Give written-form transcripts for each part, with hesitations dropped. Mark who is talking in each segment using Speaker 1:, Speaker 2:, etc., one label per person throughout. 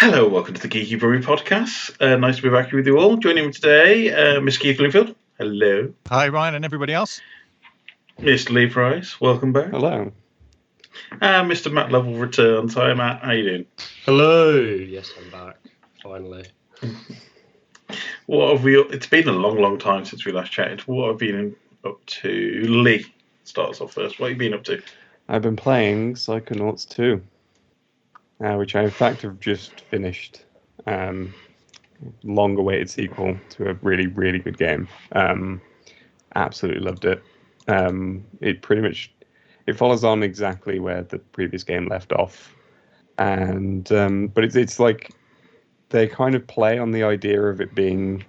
Speaker 1: Hello, welcome to the Geeky Brummie podcast. Nice to be back here with you all. Joining me today, Miss Keith Bloomfield. Hello.
Speaker 2: Hi, Ryan, and everybody else.
Speaker 1: Mr. Leigh Price, welcome back.
Speaker 3: Hello.
Speaker 1: And Mr. Matt Lovell returns. Hi, Matt. How you doing?
Speaker 4: Hello. Yes, I'm back. Finally.
Speaker 1: What have we? It's been a long time since we last chatted. What have you been up to? Leigh, start us off first. What have you been up to?
Speaker 3: I've been playing Psychonauts 2, which I in fact have just finished. Long-awaited sequel to a really, really good game. Absolutely loved it. It pretty much follows on exactly where the previous game left off, and but it's like they kind of play on the idea of it being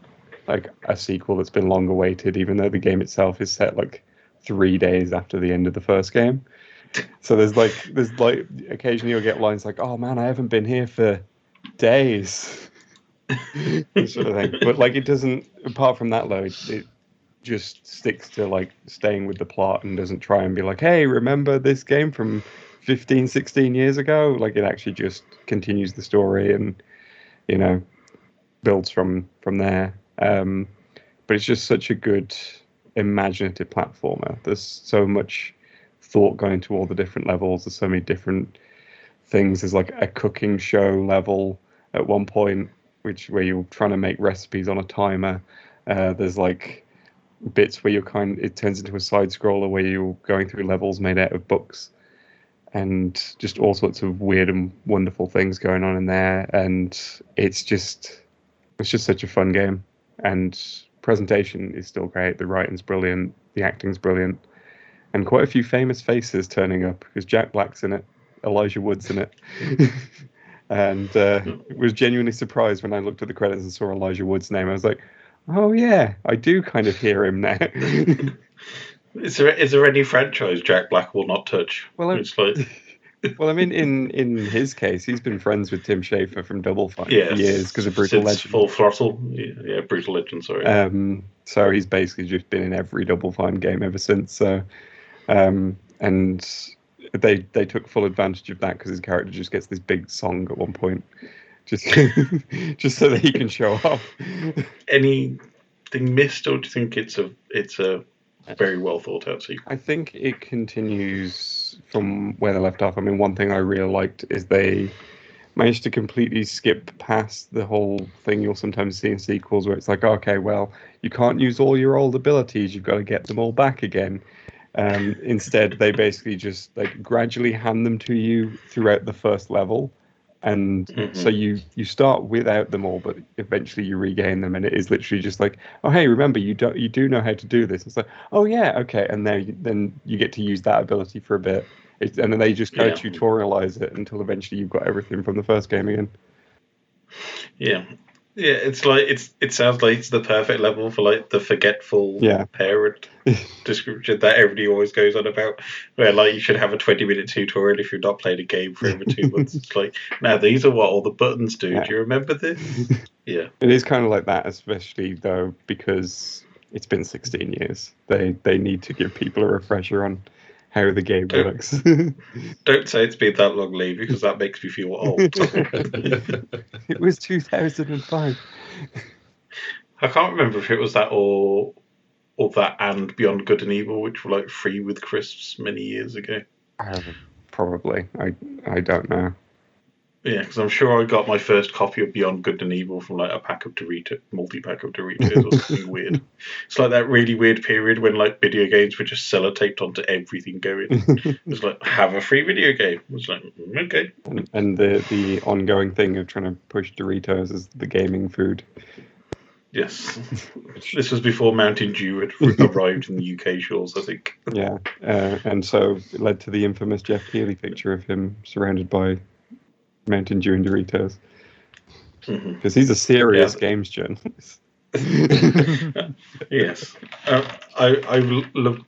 Speaker 3: like a sequel that's been long awaited, even though the game itself is set like 3 days after the end of the first game. So there's like occasionally you'll get lines like, "Oh man, I haven't been here for days," sort of thing. But like it doesn't. Apart from that, though, it just sticks to like staying with the plot and doesn't try and be like, "Hey, remember this game from 15, 16 years ago?" Like it actually just continues the story and builds from there. But it's just such a good imaginative platformer. There's so much thought going into all the different levels. There's so many different things. There's like a cooking show level at one point, where you're trying to make recipes on a timer. There's like bits where it turns into a side scroller where you're going through levels made out of books, and just all sorts of weird and wonderful things going on in there. And it's just such a fun game. And presentation is still great. The writing's brilliant. The acting's brilliant. And quite a few famous faces turning up, because Jack Black's in it, Elijah Wood's in it. And was genuinely surprised when I looked at the credits and saw Elijah Wood's name. I was like, oh yeah, I do kind of hear him now.
Speaker 1: Is there any franchise Jack Black will not touch?
Speaker 3: Well,
Speaker 1: it's like...
Speaker 3: well, I mean, in his case, he's been friends with Tim Schafer from Double Fine for years because of Brutal Legend.
Speaker 1: Full Throttle, yeah, Brutal Legend. Sorry.
Speaker 3: So he's basically just been in every Double Fine game ever since. So, and they took full advantage of that because his character just gets this big song at one point, just so that he can show off.
Speaker 1: Anything missed, or do you think it's a very well thought out sequel?
Speaker 3: I think it continues from where they left off. I mean, one thing I really liked is they managed to completely skip past the whole thing you'll sometimes see in sequels where it's like, okay, well, you can't use all your old abilities, you've got to get them all back again. Instead, they basically just like gradually hand them to you throughout the first level. And so you start without them all, but eventually you regain them, and it is literally just like, oh hey, remember you do know how to do this. It's like, oh yeah, okay, and then you get to use that ability for a bit, and then they just kind of tutorialize it until eventually you've got everything from the first game again.
Speaker 1: Yeah, it's like it sounds like it's the perfect level for like the forgetful parent description that everybody always goes on about, where like you should have a 20-minute tutorial if you've not played a game for over 2 months. It's like, now these are what all the buttons do. Do you remember this? Yeah,
Speaker 3: it is kind of like that, especially though because it's been 16 years. They need to give people a refresher on how the game works.
Speaker 1: Don't say it's been that long, Leigh, because that makes me feel old.
Speaker 3: It was 2005.
Speaker 1: I can't remember if it was that or that and Beyond Good and Evil, which were like free with crisps many years ago.
Speaker 3: Probably. I don't know.
Speaker 1: Yeah, because I'm sure I got my first copy of Beyond Good and Evil from like a pack of Doritos, multi-pack of Doritos or something weird. It's like that really weird period when like video games were just sellotaped onto everything going. It's like, have a free video game. It's like, okay.
Speaker 3: And the ongoing thing of trying to push Doritos as the gaming food.
Speaker 1: Yes. This was before Mountain Dew had arrived in the UK shores, I think.
Speaker 3: Yeah, and so it led to the infamous Jeff Keighley picture of him surrounded by Mountain Dew and Doritos, because he's a serious games journalist.
Speaker 1: Yes, I'm led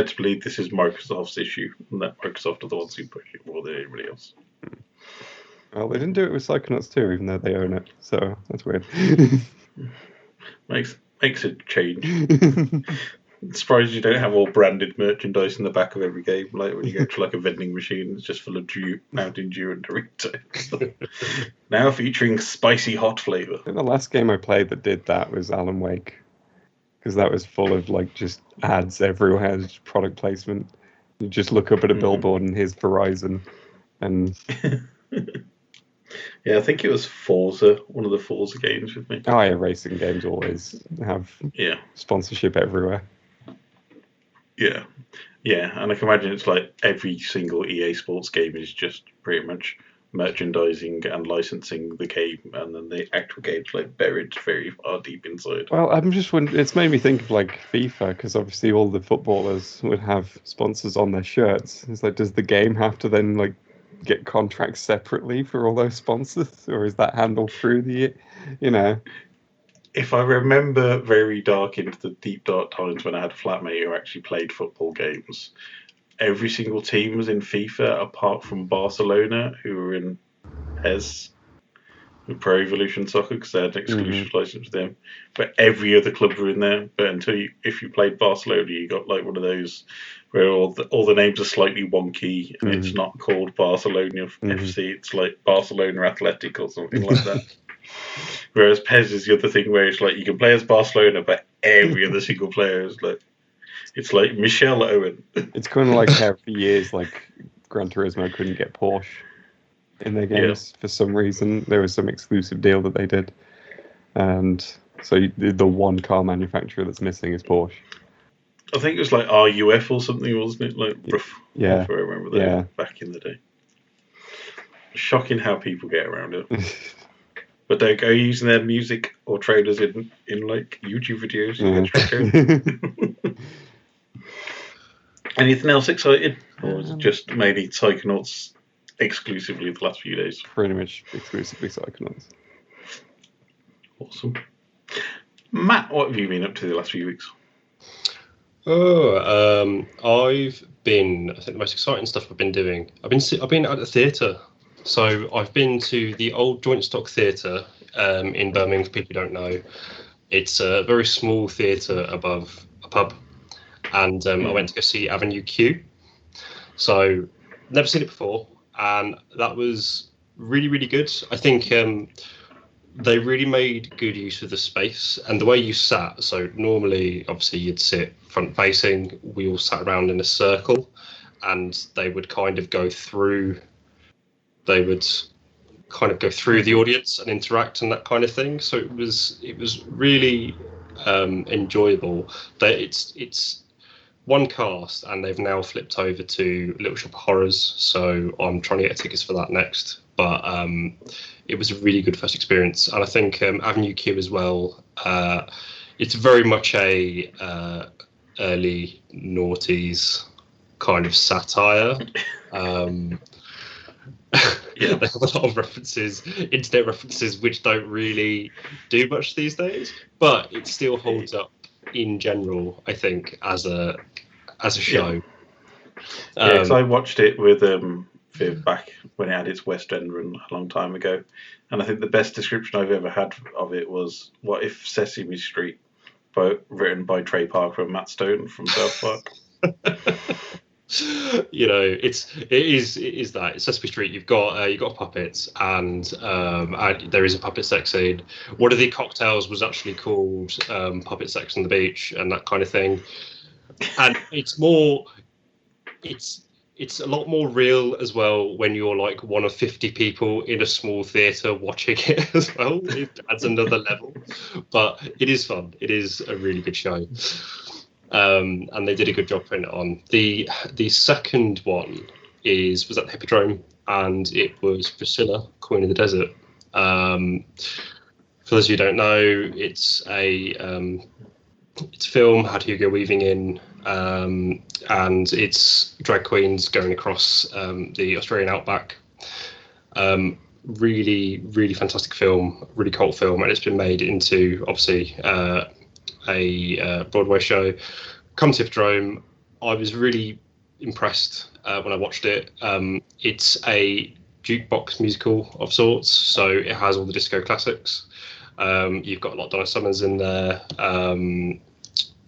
Speaker 1: to believe this is Microsoft's issue, and that Microsoft are the ones who push it more than anybody else.
Speaker 3: Well, they didn't do it with Psychonauts 2, even though they own it, so that's weird.
Speaker 1: Makes a change. I'm surprised you don't have all branded merchandise in the back of every game, like when you go to like a vending machine, it's just full of Mountain Dew and Doritos. Now featuring spicy hot flavour.
Speaker 3: I think the last game I played that did that was Alan Wake, because that was full of like just ads everywhere, just product placement. You just look up at a billboard and here's Verizon, and
Speaker 1: yeah, I think it was Forza, one of the Forza games with me.
Speaker 3: Oh yeah, racing games always have sponsorship everywhere.
Speaker 1: Yeah, and I can imagine it's like every single EA Sports game is just pretty much merchandising and licensing the game, and then the actual game's like buried very far deep inside.
Speaker 3: Well, I'm just wondering, it's made me think of like FIFA, because obviously all the footballers would have sponsors on their shirts. It's like, does the game have to then like get contracts separately for all those sponsors, or is that handled through the,
Speaker 1: If I remember very into the deep dark times when I had a flatmate who actually played football games, every single team was in FIFA apart from Barcelona, who were in PES, Pro Evolution Soccer, because they had an exclusive license with them. But every other club were in there. But if you played Barcelona, you got like one of those where all the names are slightly wonky, and it's not called Barcelona FC, it's like Barcelona Athletic or something like that. Whereas PES is the other thing where it's like you can play as Barcelona, but every other single player is like, it's like Michelle Owen.
Speaker 3: It's kind of like how for years, like Gran Turismo couldn't get Porsche in their games for some reason. There was some exclusive deal that they did, and so the one car manufacturer that's missing is Porsche.
Speaker 1: I think it was like RUF or something, wasn't it? Like rough.
Speaker 3: Yeah,
Speaker 1: I remember that back in the day. Shocking how people get around it. But don't go using their music or trailers in like YouTube videos. Anything else exciting? Or is it just mainly Psychonauts exclusively the last few days?
Speaker 3: Pretty much exclusively Psychonauts.
Speaker 1: Awesome. Matt, what have you been up to the last few weeks?
Speaker 4: I think the most exciting stuff I've been doing, I've been at the theatre. So I've been to the old Joint Stock Theatre in Birmingham, for people who don't know. It's a very small theatre above a pub. And I went to go see Avenue Q. So never seen it before. And that was really, really good. I think they really made good use of the space and the way you sat. So normally, obviously, you'd sit front facing. We all sat around in a circle, and they would kind of go through the audience and interact and that kind of thing. So it was really enjoyable. It's one cast, and they've now flipped over to Little Shop of Horrors. So I'm trying to get tickets for that next. But it was a really good first experience, and I think Avenue Q as well. It's very much a early noughties kind of satire. They have a lot of references, internet references, which don't really do much these days, but it still holds up in general, I think, as a show.
Speaker 1: Because I watched it with Viv back when it had its West End run a long time ago, and I think the best description I've ever had of it was, "What if Sesame Street, written by Trey Parker and Matt Stone from South Park?"
Speaker 4: It is that it's Sesame Street. You've got puppets, and there is a puppet sex scene. One of the cocktails was actually called Puppet Sex on the Beach, and that kind of thing. And it's a lot more real as well when you're like one of 50 people in a small theatre watching it as well. It adds another level, but it is fun. It is a really good show. And they did a good job putting it on. The second one was at the Hippodrome, and it was Priscilla, Queen of the Desert. For those of you who don't know, it's a film, had Hugo Weaving in, and it's drag queens going across the Australian outback. Really, really fantastic film, really cult film, and it's been made into, obviously, a Broadway show. Come to Hippodrome. I was really impressed when I watched it. It's a jukebox musical of sorts, so it has all the disco classics. You've got a lot of Donna Summers in there.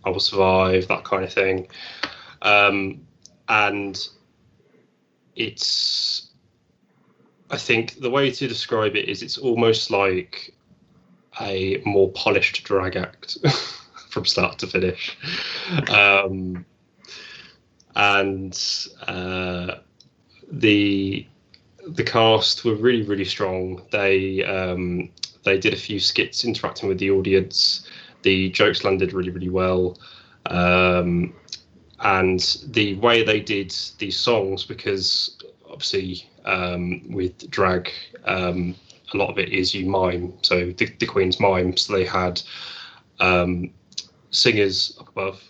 Speaker 4: I Will Survive, that kind of thing. And I think the way to describe it is it's almost like a more polished drag act from start to finish. The cast were really, really strong. They did a few skits interacting with the audience. The jokes landed really, really well. And the way they did these songs, because obviously with drag, a lot of it is you mime. So the Queen's mime. So they had singers up above,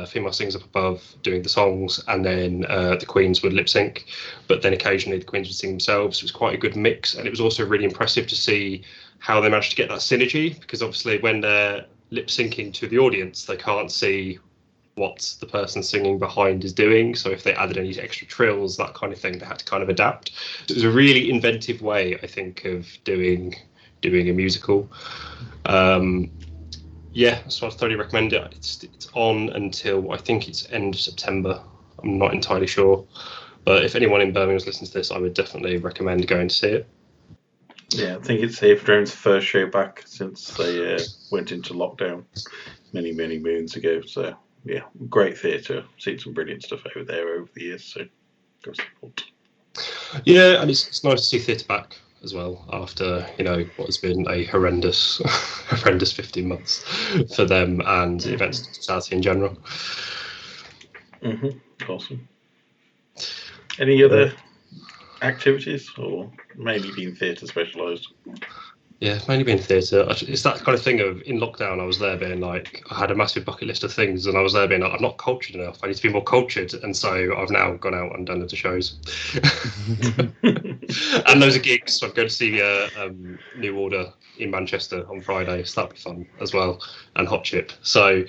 Speaker 4: female singers up above doing the songs, and then the Queens would lip sync. But then occasionally the Queens would sing themselves. It was quite a good mix, and it was also really impressive to see how they managed to get that synergy, because obviously when they're lip syncing to the audience, they can't see what the person singing behind is doing. So if they added any extra trills, that kind of thing, they had to kind of adapt. So it was a really inventive way, I think, of doing a musical. Yeah, so I'd thoroughly recommend it. It's on until I think it's end of September. I'm not entirely sure, but if anyone in Birmingham is listening to this, I would definitely recommend going to see it.
Speaker 1: Yeah, I think it's Dave Drone's first show back since they went into lockdown many moons ago. So yeah, great theatre. Seen some brilliant stuff over there over the years. So go support.
Speaker 4: Yeah, and it's nice to see theatre back as well after what has been a horrendous 15 months for them and events society in general.
Speaker 1: Awesome. Any other activities, or mainly being theatre specialised?
Speaker 4: Yeah, mainly being theatre. It's that kind of thing of, in lockdown, I was there being like, I had a massive bucket list of things, and I was there being like, I'm not cultured enough. I need to be more cultured, and so I've now gone out and done loads of shows. And loads of gigs. So I'm going to see New Order in Manchester on Friday, so that'll be fun as well, and Hot Chip. So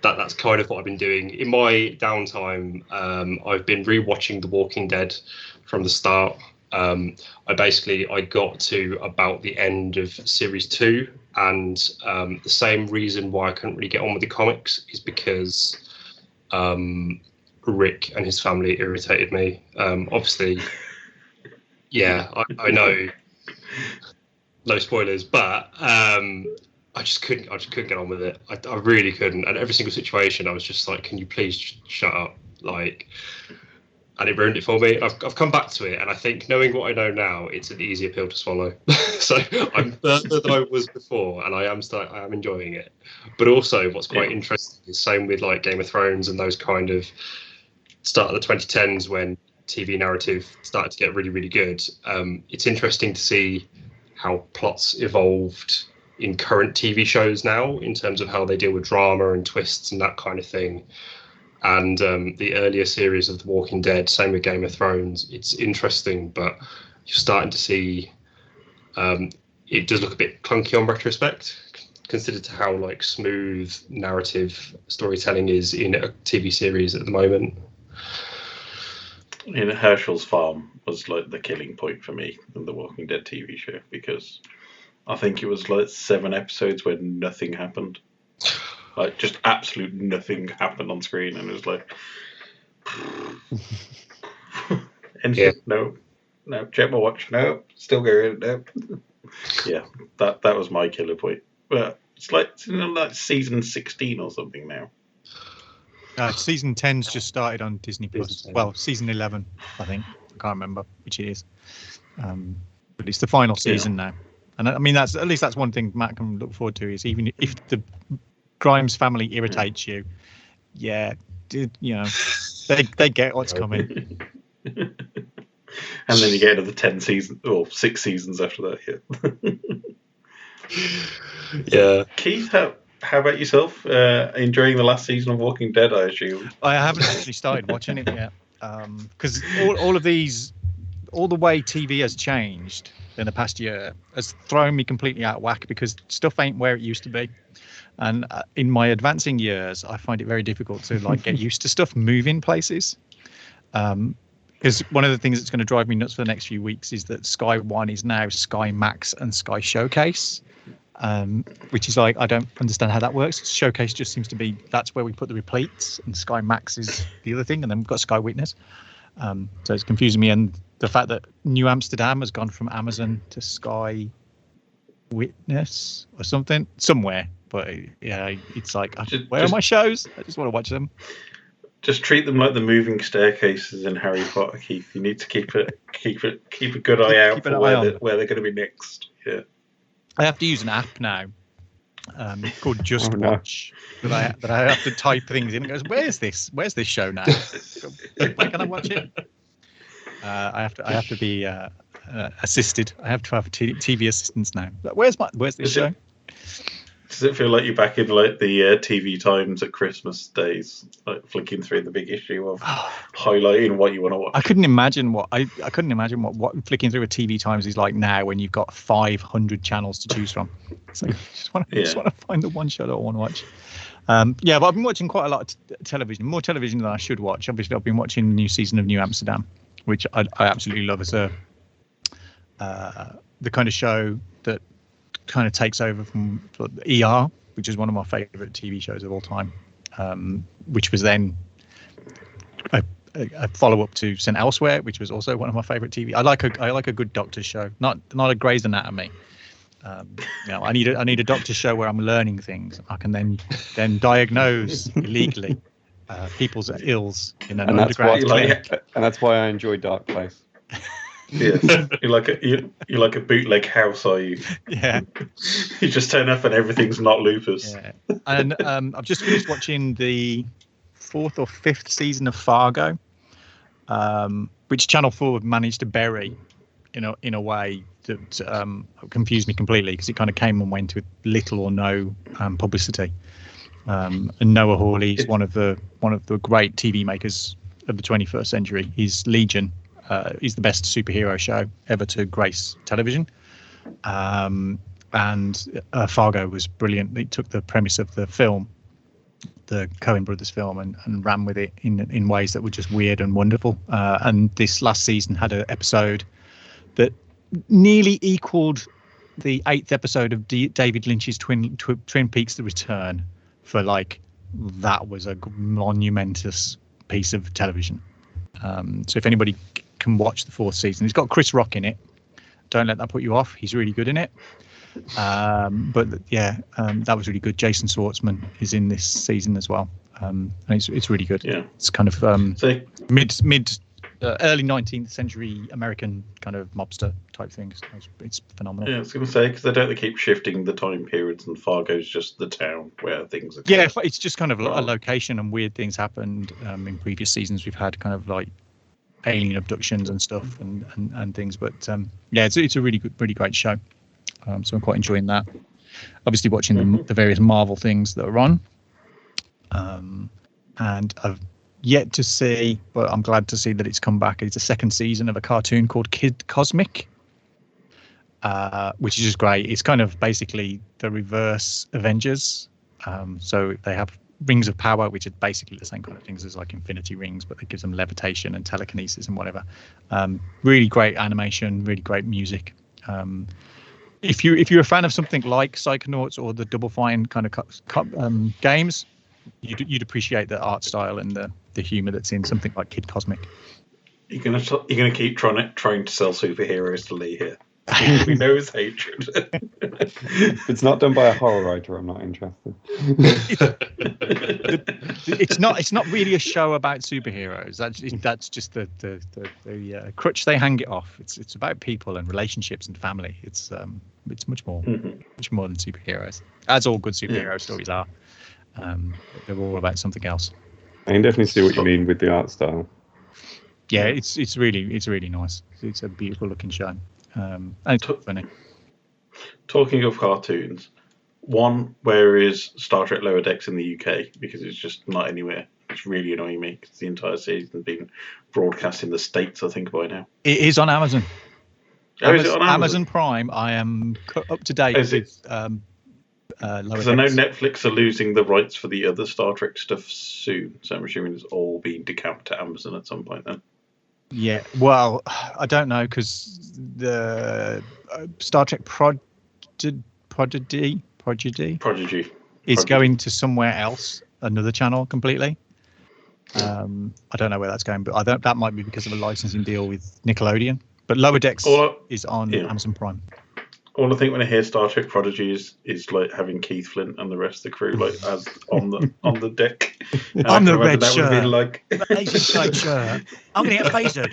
Speaker 4: that's kind of what I've been doing. In my downtime, I've been rewatching The Walking Dead from the start. I got to about the end of series 2, and the same reason why I couldn't really get on with the comics is because Rick and his family irritated me. Obviously, yeah, I know, no spoilers, but I just couldn't get on with it. I really couldn't. And every single situation, I was just like, can you please shut up? Like, and it ruined it for me. I've come back to it, and I think, knowing what I know now, it's an easier pill to swallow. So I'm further than I was before, and I am enjoying it. But also, what's quite interesting is same with like Game of Thrones and those kind of start of the 2010s when TV narrative started to get really, really good. It's interesting to see how plots evolved in current TV shows now, in terms of how they deal with drama and twists and that kind of thing. And the earlier series of The Walking Dead, same with Game of Thrones, it's interesting, but you're starting to see it does look a bit clunky on retrospect, considered to how like smooth narrative storytelling is in a TV series at the moment.
Speaker 1: In Herschel's Farm was like the killing point for me in the Walking Dead TV show, because I think it was like 7 episodes where nothing happened. Like, just absolute nothing happened on screen, and it was like, no, check my watch, no, still going, no. Yeah, that was my killer point. But it's like season 16 or something now.
Speaker 2: Season 10's just started on Disney Plus. Well, season 11, I think. I can't remember which it is. But it's the final season now. And I mean, that's one thing Matt can look forward to, is even if the Grimes family irritates you, they get what's coming.
Speaker 1: And then you get another 10 seasons or 6 seasons after that.
Speaker 4: Yeah.
Speaker 1: Keith, how about yourself? Enjoying the last season of Walking Dead, I assume?
Speaker 2: I haven't actually started watching it yet, because all of these, all the way TV has changed in the past year has thrown me completely out of whack, because stuff ain't where it used to be. And in my advancing years, I find it very difficult to like get used to stuff moving places. Because one of the things that's going to drive me nuts for the next few weeks is that Sky One is now Sky Max and Sky Showcase. which is like, I don't understand how that works. Showcase just seems to be, that's where we put the repletes, and Sky Max is the other thing, and then we've got Sky Witness. So it's confusing me, and the fact that New Amsterdam has gone from Amazon to Sky Witness or somewhere, but yeah, it's like, where are my shows? I just want to watch them.
Speaker 1: Just treat them like the moving staircases in Harry Potter, Keith. You need to keep a good eye out for where they're going to be next. Yeah,
Speaker 2: I have to use an app now called Just Watch that I have to type things in. It goes, where's this show now? Where can I watch it? I have to be assisted. I have to have TV assistants now. Where's this show?
Speaker 1: Does it feel like you're back in like the TV Times at Christmas days, like flicking through the big issue of highlighting what you want to watch?
Speaker 2: I couldn't imagine what flicking through a TV Times is like now, when you've got 500 channels to choose from. It's like, I just want to find the one show that I want to watch. But I've been watching quite a lot of television, more television than I should watch. Obviously, I've been watching the new season of New Amsterdam, which I absolutely love as the kind of show that kind of takes over from ER, which is one of my favorite TV shows of all time, which was then a follow-up to St. Elsewhere, which was also one of my favorite TV. I like a good doctor's show, not a Grey's Anatomy. I need a doctor's show where I'm learning things. I can then diagnose illegally people's ills in an underground clinic.
Speaker 3: And that's why I enjoy Dark Place.
Speaker 1: Yes, you're like a bootleg house, are you?
Speaker 2: Yeah.
Speaker 1: You just turn up and everything's not lupus.
Speaker 2: Yeah. And I've just finished watching the 4th or 5th season of Fargo, which Channel 4 managed to bury in a way that confused me completely, because it kind of came and went with little or no publicity. And Noah Hawley is one of the great TV makers of the 21st century. He's Legion. Is the best superhero show ever to grace television, and Fargo was brilliant. They took the premise of the film, the Coen brothers film, and ran with it in ways that were just weird and wonderful. And this last season had an episode that nearly equaled the 8th episode of David Lynch's Twin Peaks: The Return. For like, that was a monumentous piece of television. So if anybody can watch the 4th season, it's got Chris Rock in it. Don't let that put you off. He's really good in it. But that was really good. Jason Schwartzman is in this season as well, and it's really good. Yeah, it's kind of mid early 19th century American kind of mobster type thing. It's phenomenal.
Speaker 1: Yeah, I was going to say, because they don't keep shifting the time periods, and Fargo's just the town where things are.
Speaker 2: Yeah, it's just kind of a location, and weird things happened. In previous seasons, we've had kind of like alien abductions and stuff and things, but it's a really great show. So I'm quite enjoying that. Obviously watching the various Marvel things that are on, and I've yet to see, but I'm glad to see that it's come back. It's a 2nd season of a cartoon called Kid Cosmic, which is just great. It's kind of basically the reverse Avengers. So they have rings of power, which are basically the same kind of things as like Infinity Rings, but it gives them levitation and telekinesis and whatever. Really great animation, really great music. If you're a fan of something like Psychonauts or the Double Fine kind of games, you'd appreciate the art style and the humor that's in something like Kid Cosmic.
Speaker 1: You're gonna keep trying to sell superheroes to Leigh here. We know his hatred.
Speaker 3: If it's not done by a horror writer, I'm not interested.
Speaker 2: It's not really a show about superheroes. That's just the crutch they hang it off. It's about people and relationships and family. It's much more than superheroes, as all good superhero stories are. They're all about something else.
Speaker 3: I can definitely see what you mean with the art style.
Speaker 2: Yeah, it's really nice. It's a beautiful looking show. And it's funny.
Speaker 1: Talking of cartoons, where is Star Trek Lower Decks in the UK? Because it's just not anywhere. It's really annoying me, because the entire season's been broadcast in the States, I think, by now.
Speaker 2: It is on Amazon.
Speaker 1: Is it on
Speaker 2: Amazon Prime? I am up to date with
Speaker 1: because I know Netflix are losing the rights for the other Star Trek stuff soon, so I'm assuming it's all being decamped to Amazon at some point then.
Speaker 2: Yeah, well, I don't know, because the Star Trek Prodigy is
Speaker 1: Prodigy.
Speaker 2: going to somewhere else, another channel completely. I don't know where that's going, but that might be because of a licensing deal with Nickelodeon. But Lower Decks is on Amazon Prime.
Speaker 1: All I think when I hear Star Trek Prodigy is like having Keith Flint and the rest of the crew like as on the deck.
Speaker 2: On the red
Speaker 1: that
Speaker 2: shirt.
Speaker 1: Would be like
Speaker 2: Asian striped shirt. I'm gonna get phasered.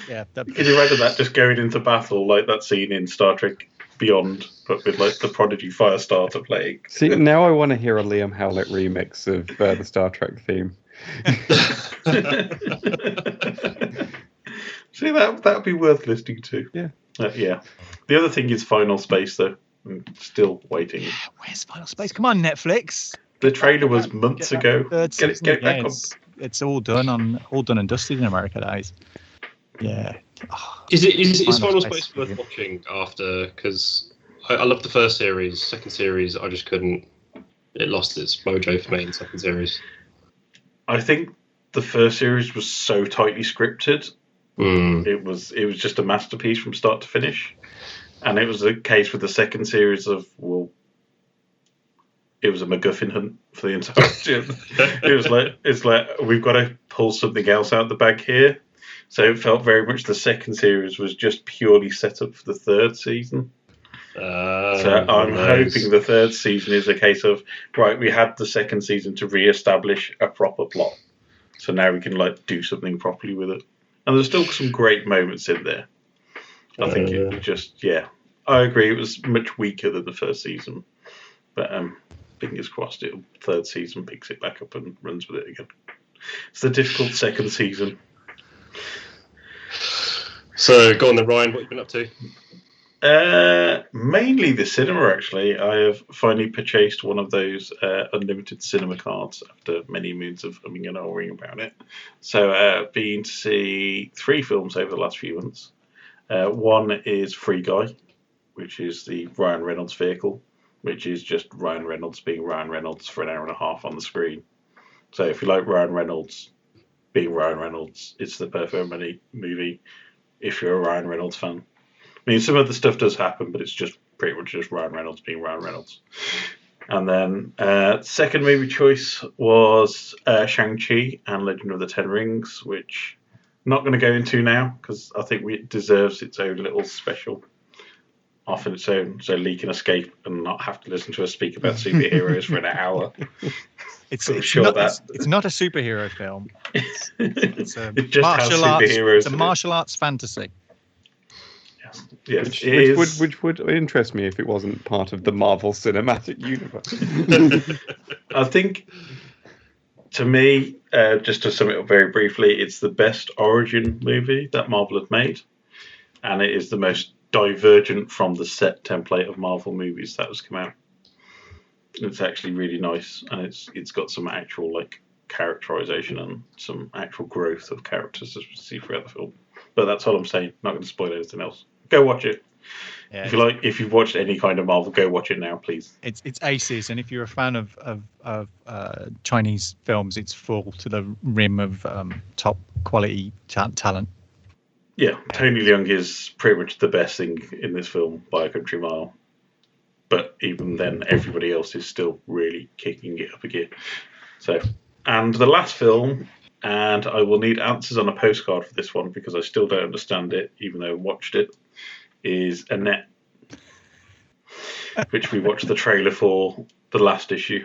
Speaker 2: Yeah.
Speaker 1: Can you imagine that just going into battle like that scene in Star Trek Beyond, but with like the Prodigy Firestarter playing?
Speaker 3: See, now I want to hear a Liam Howlett remix of the Star Trek theme.
Speaker 1: See, that would be worth listening to.
Speaker 3: Yeah.
Speaker 1: Yeah. The other thing is Final Space, though. I'm still waiting.
Speaker 2: Where's Final Space? Come on, Netflix.
Speaker 1: The trailer was months ago. Get it back on.
Speaker 2: It's all done and dusted in America days. Yeah.
Speaker 4: Oh, is Final Space worth watching after? Because I loved the first series. Second series, I just couldn't. It lost its mojo for me in the second series.
Speaker 1: I think the first series was so tightly scripted. It was just a masterpiece from start to finish, and it was the case with the second series of it was a MacGuffin hunt for the entire gym. It's like we've got to pull something else out the bag here. So it felt very much the second series was just purely set up for the third season. So I'm hoping the third season is a case of right. We had the second season to re-establish a proper plot, so now we can like do something properly with it. And there's still some great moments in there. I think it just, I agree. It was much weaker than the first season, but fingers crossed, third season picks it back up and runs with it again. It's the difficult second season.
Speaker 4: So go on then, Ryan. What have you been up to?
Speaker 1: Mainly the cinema, actually. I have finally purchased one of those unlimited cinema cards after many moons of umming and ahhing about it. So been to see 3 films over the last few months. One is Free Guy, which is the Ryan Reynolds vehicle, which is just Ryan Reynolds being Ryan Reynolds for an hour and a half on the screen. So if you like Ryan Reynolds being Ryan Reynolds, it's the perfect movie if you're a Ryan Reynolds fan. I mean, some of the stuff does happen, but it's just pretty much just Ryan Reynolds being Ryan Reynolds. And then second movie choice was Shang-Chi and Legend of the Ten Rings, which I'm not going to go into now because I think it deserves its own little special off on its own, so Leigh can escape and not have to listen to us speak about superheroes for an hour.
Speaker 2: It's not a superhero film. It's a
Speaker 1: it just martial arts. Superheroes
Speaker 2: it's a martial arts fantasy.
Speaker 1: Yes,
Speaker 3: which would interest me if it wasn't part of the Marvel Cinematic Universe.
Speaker 1: I think, to me, just to sum it up very briefly, it's the best origin movie that Marvel have made, and it is the most divergent from the set template of Marvel movies that has come out. It's actually really nice, and it's got some actual like characterization and some actual growth of characters as we see throughout the film. But that's all I'm saying. Not going to spoil anything else. Go watch it. Yeah, if you've watched any kind of Marvel, go watch it now, please.
Speaker 2: It's aces, and if you're a fan of Chinese films, it's full to the rim of top quality talent.
Speaker 1: Yeah, Tony Leung is pretty much the best thing in this film by a country mile. But even then, everybody else is still really kicking it up a gear. So, and the last film, and I will need answers on a postcard for this one because I still don't understand it, even though I watched it, is Annette, which we watched the trailer for the last issue.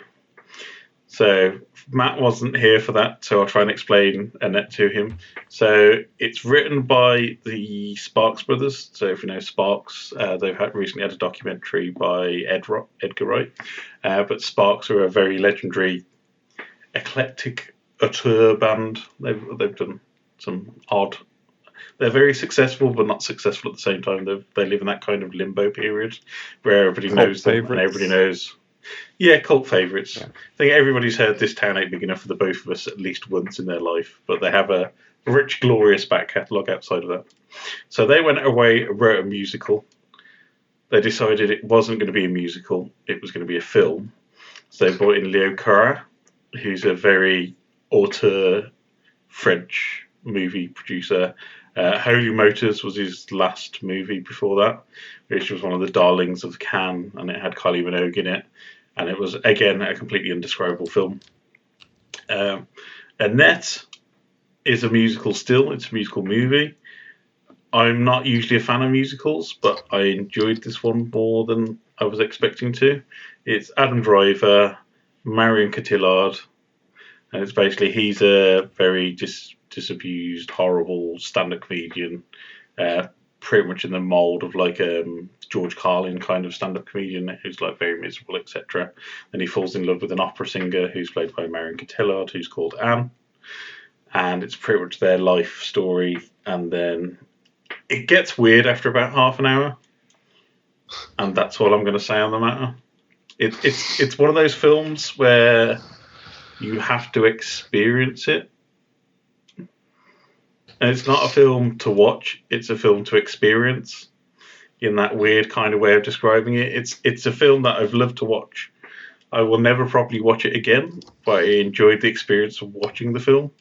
Speaker 1: So Matt wasn't here for that, so I'll try and explain Annette to him. So it's written by the Sparks brothers. So if you know Sparks, they've recently had a documentary by Edgar Wright. But Sparks are a very legendary, eclectic auteur band. They've done some odd. They're very successful, but not successful at the same time. They live in that kind of limbo period where everybody knows them and everybody knows. Yeah, cult favourites. Yeah. I think everybody's heard This Town Ain't Big Enough for the both of us at least once in their life, but they have a rich, glorious back catalogue outside of that. So they went away and wrote a musical. They decided it wasn't going to be a musical, it was going to be a film. So they brought in Leo Carra, who's a very auteur French movie producer, Holy Motors was his last movie before that, which was one of the darlings of Cannes, and it had Kylie Minogue in it, and it was again a completely indescribable film. Annette is a musical still. It's a musical movie. I'm not usually a fan of musicals, but I enjoyed this one more than I was expecting to. It's Adam Driver, Marion Cotillard, and it's basically he's a very disabused, horrible stand-up comedian, pretty much in the mould of like George Carlin kind of stand-up comedian who's like very miserable, etc. Then he falls in love with an opera singer who's played by Marion Cotillard, who's called Anne, and it's pretty much their life story. And then it gets weird after about half an hour, and that's all I'm going to say on the matter. It's one of those films where you have to experience it. And it's not a film to watch, it's a film to experience, in that weird kind of way of describing it. It's a film that I've loved to watch. I will never probably watch it again, but I enjoyed the experience of watching the film.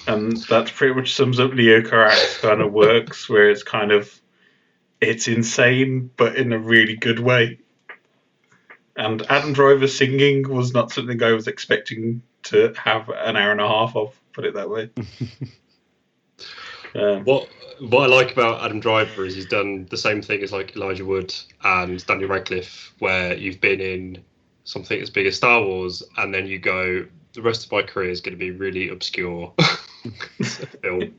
Speaker 1: And that pretty much sums up Leo Carax's kind of works, where it's insane, but in a really good way. And Adam Driver singing was not something I was expecting to have an hour and a half of, put it that way.
Speaker 4: What I like about Adam Driver is he's done the same thing as like Elijah Wood and Daniel Radcliffe, where you've been in something as big as Star Wars, and then you go, the rest of my career is going to be really obscure film.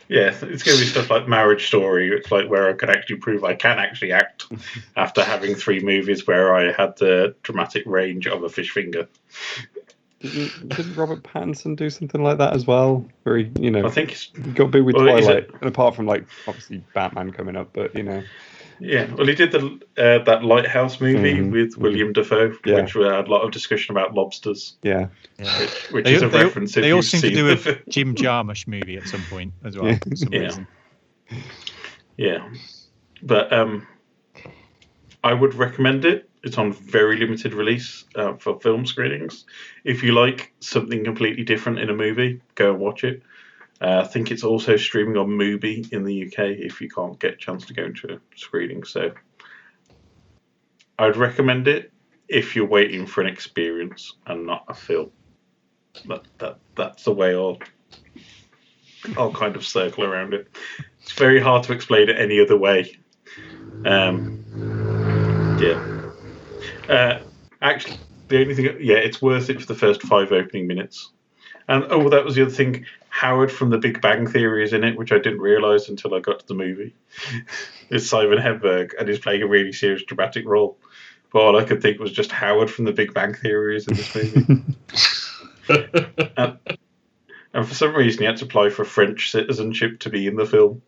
Speaker 1: Yeah, it's going to be stuff like Marriage Story. It's like where I can actually prove I can actually act after having 3 movies where I had the dramatic range of a fish finger.
Speaker 3: Didn't Robert Pattinson do something like that as well? Where he,
Speaker 1: I think he's
Speaker 3: got big with Twilight, and apart from like obviously Batman coming up, but
Speaker 1: Yeah, well, he did that Lighthouse movie with William Dafoe, which had a lot of discussion about lobsters.
Speaker 3: Yeah,
Speaker 1: which is a reference.
Speaker 2: They all seem to do a Jim Jarmusch movie at some point as well. For some reason.
Speaker 1: Yeah, but I would recommend it. It's on very limited release for film screenings. If you like something completely different in a movie, go and watch it. I think it's also streaming on Mubi in the UK if you can't get a chance to go into a screening. So I'd recommend it if you're waiting for an experience and not a film. That's the way I'll kind of circle around it. It's very hard to explain it any other way. Actually, the only thing, it's worth it for the first 5 opening minutes. And that was the other thing. Howard from The Big Bang Theory is in it, which I didn't realise until I got to the movie. It's Simon Hedberg, and he's playing a really serious dramatic role. But all I could think was just Howard from The Big Bang Theory is in this movie. And for some reason, he had to apply for French citizenship to be in the film.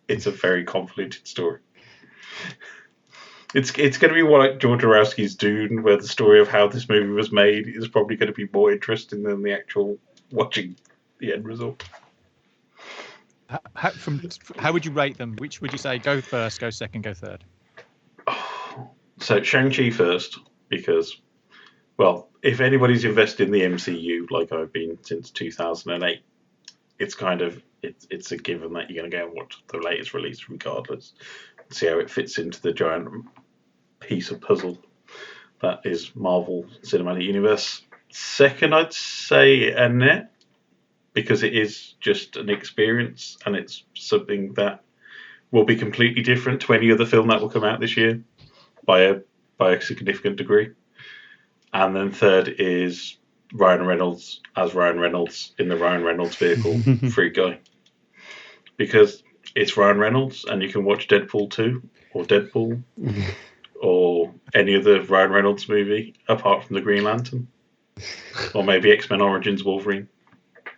Speaker 1: It's a very convoluted story. It's going to be like George Orowski's Dune, where the story of how this movie was made is probably going to be more interesting than the actual watching the end result.
Speaker 2: How would you rate them? Which would you say go first, go second, go third?
Speaker 1: So Shang-Chi first, because, well, if anybody's invested in the MCU like I've been since 2008, it's kind of it's a given that you're going to go and watch the latest release regardless, see how it fits into the giant piece of puzzle that is Marvel Cinematic Universe. Second, I'd say Annette, because it is just an experience and it's something that will be completely different to any other film that will come out this year by a significant degree. And then third is Ryan Reynolds as Ryan Reynolds in the Ryan Reynolds vehicle, Free Guy. Because it's Ryan Reynolds and you can watch Deadpool 2 or Deadpool or any other Ryan Reynolds movie apart from the Green Lantern. Or maybe X-Men Origins Wolverine.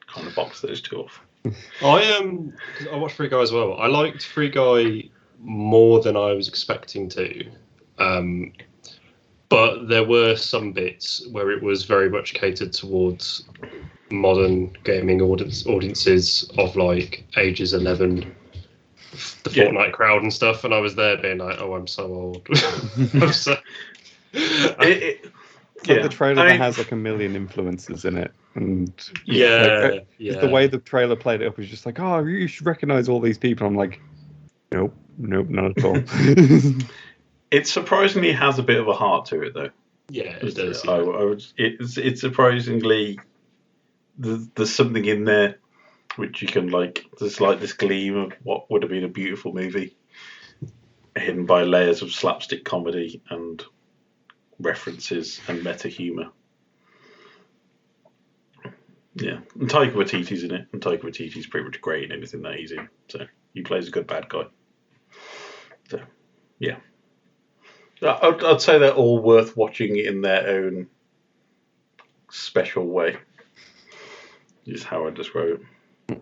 Speaker 1: Kind of box those two off.
Speaker 4: I watched Free Guy as well. I liked Free Guy more than I was expecting to. But there were some bits where it was very much catered towards modern gaming audiences of like ages 11, the Fortnite crowd and stuff. And I was there being like, oh, I'm so old.
Speaker 3: It's like the trailer that has like a million influences in it, and the way the trailer played it up was just like, oh, you should recognize all these people. I'm like, nope, not at all.
Speaker 1: It surprisingly has a bit of a heart to it, though.
Speaker 4: Yeah, it does.
Speaker 1: It's surprisingly there's something in there which you can like. There's like this gleam of what would have been a beautiful movie, hidden by layers of slapstick comedy and references and meta humor. Yeah, and Taika Waititi's in it, and Taika Waititi's pretty much great in anything that he's in. So he plays a good bad guy. So yeah, I'd say they're all worth watching in their own special way. Is how I describe it.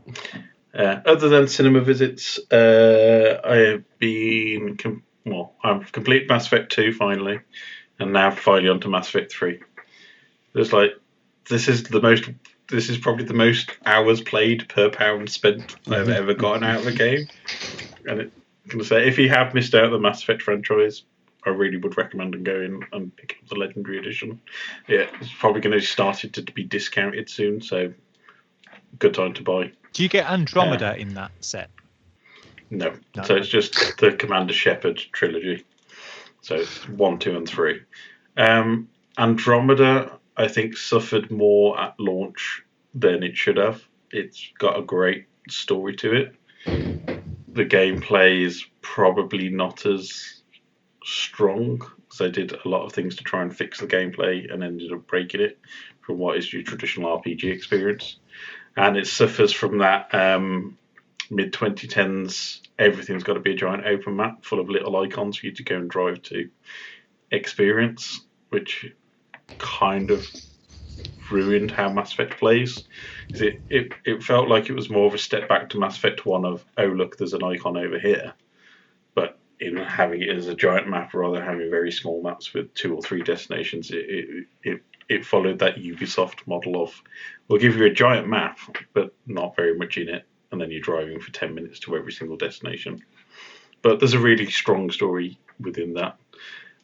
Speaker 1: Other than cinema visits, I have been I've completed Mass Effect 2 finally, and now finally onto Mass Effect 3. There's like this is probably the most hours played per pound spent I've ever gotten out of a game. And I'm gonna say, if you have missed out on the Mass Effect franchise, I really would recommend going and pick up the Legendary Edition. Yeah, it's probably going to start to be discounted soon, so good time to buy.
Speaker 2: Do you get Andromeda in that set?
Speaker 1: No. So it's just the Commander Shepard trilogy. So it's 1, 2, and 3. Andromeda, I think, suffered more at launch than it should have. It's got a great story to it. The gameplay is probably not as strong, because they did a lot of things to try and fix the gameplay and ended up breaking it from what is your traditional RPG experience. And it suffers from that mid-2010s, everything's got to be a giant open map full of little icons for you to go and drive to experience, which kind of ruined how Mass Effect plays. It felt like it was more of a step back to Mass Effect 1 of, oh look, there's an icon over here. But in having it as a giant map rather than having very small maps with 2 or 3 destinations, it followed that Ubisoft model of, we'll give you a giant map, but not very much in it, and then you're driving for 10 minutes to every single destination. But there's a really strong story within that.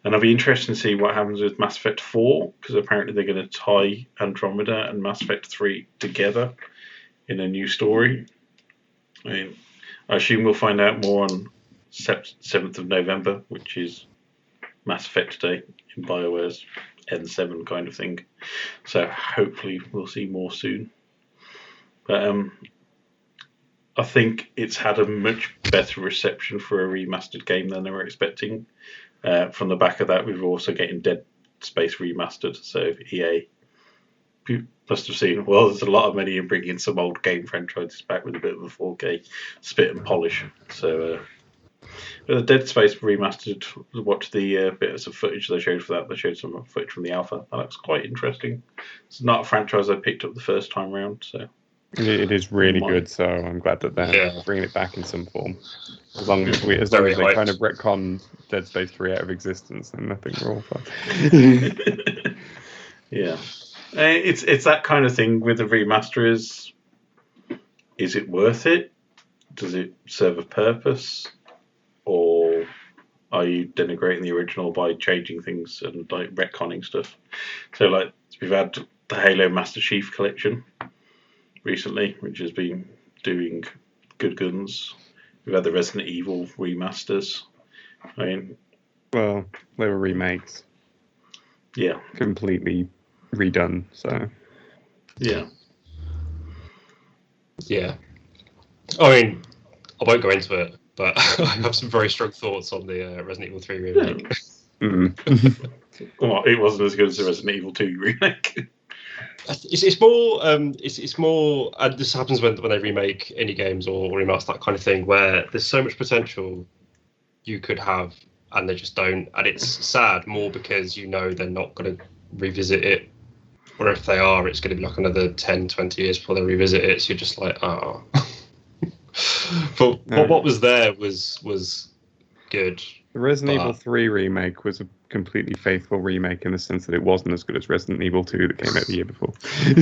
Speaker 1: And I'll be interested to see what happens with Mass Effect 4, because apparently they're going to tie Andromeda and Mass Effect 3 together in a new story. I mean, I assume we'll find out more on 7th of November, which is Mass Effect Day in BioWare's N7 kind of thing. So hopefully we'll see more soon. But I think it's had a much better reception for a remastered game than they were expecting. From the back of that, we're also getting Dead Space remastered. So EA must have seen, well, there's a lot of money in bringing some old game franchises back with a bit of a 4K spit and polish. So the Dead Space remastered, watch the bits of footage they showed for that. They showed some footage from the alpha. That looks quite interesting. It's not a franchise I picked up the first time round, so
Speaker 3: it is really good. So I'm glad that they're bringing it back in some form. As long as they kind of retcon Dead Space 3 out of existence, then I think we're all fine.
Speaker 1: Yeah, it's that kind of thing with the remaster. Is it worth it? Does it serve a purpose? Or are you denigrating the original by changing things and like retconning stuff? So like we've had the Halo Master Chief Collection recently, which has been doing good guns. We've had the Resident Evil remasters. I mean,
Speaker 3: well, they were remakes.
Speaker 1: Yeah,
Speaker 3: completely redone. So
Speaker 1: yeah.
Speaker 4: I mean, I won't go into it, but I have some very strong thoughts on the Resident Evil 3 remake.
Speaker 1: Well, it wasn't as good as the Resident Evil 2 remake.
Speaker 4: It's more. It's more. And this happens when they remake any games or remaster, that kind of thing, where there's so much potential you could have, and they just don't. And it's sad more because they're not going to revisit it, or if they are, it's going to be like another 10, 20 years before they revisit it. So you're just like, oh. But what was there was good.
Speaker 3: The Resident Evil 3 remake was a completely faithful remake in the sense that it wasn't as good as Resident Evil 2 that came out the year before.
Speaker 1: I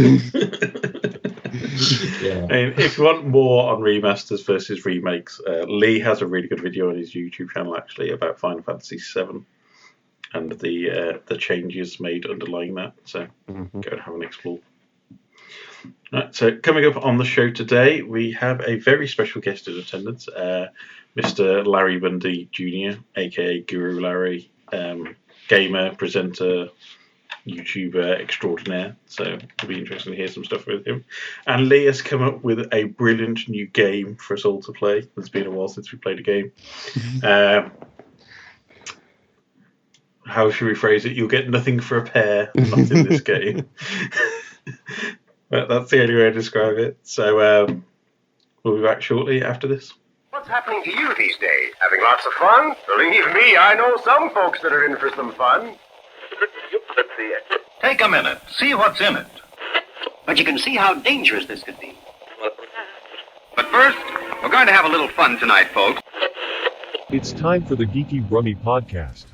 Speaker 1: mean, if you want more on remasters versus remakes, Leigh has a really good video on his YouTube channel actually about Final Fantasy VII. and the changes made underlying that. So go and have an explore. Right, so coming up on the show today, we have a very special guest in attendance, Mr. Larry Bundy Jr, aka Guru Larry, gamer, presenter, YouTuber extraordinaire. So it'll be interesting to hear some stuff with him. And Leigh has come up with a brilliant new game for us all to play. It's been a while since we played a game. How should we phrase it? You'll get nothing for a pair, not in this game. But that's the only way to describe it. So we'll be back shortly after this.
Speaker 5: What's happening to you these days? Having lots of fun? Believe me, I know some folks that are in for some fun.
Speaker 6: Take a minute. See what's in it.
Speaker 7: But you can see how dangerous this could be.
Speaker 6: But first, we're going to have a little fun tonight, folks.
Speaker 8: It's time for the Geeky Brummie podcast.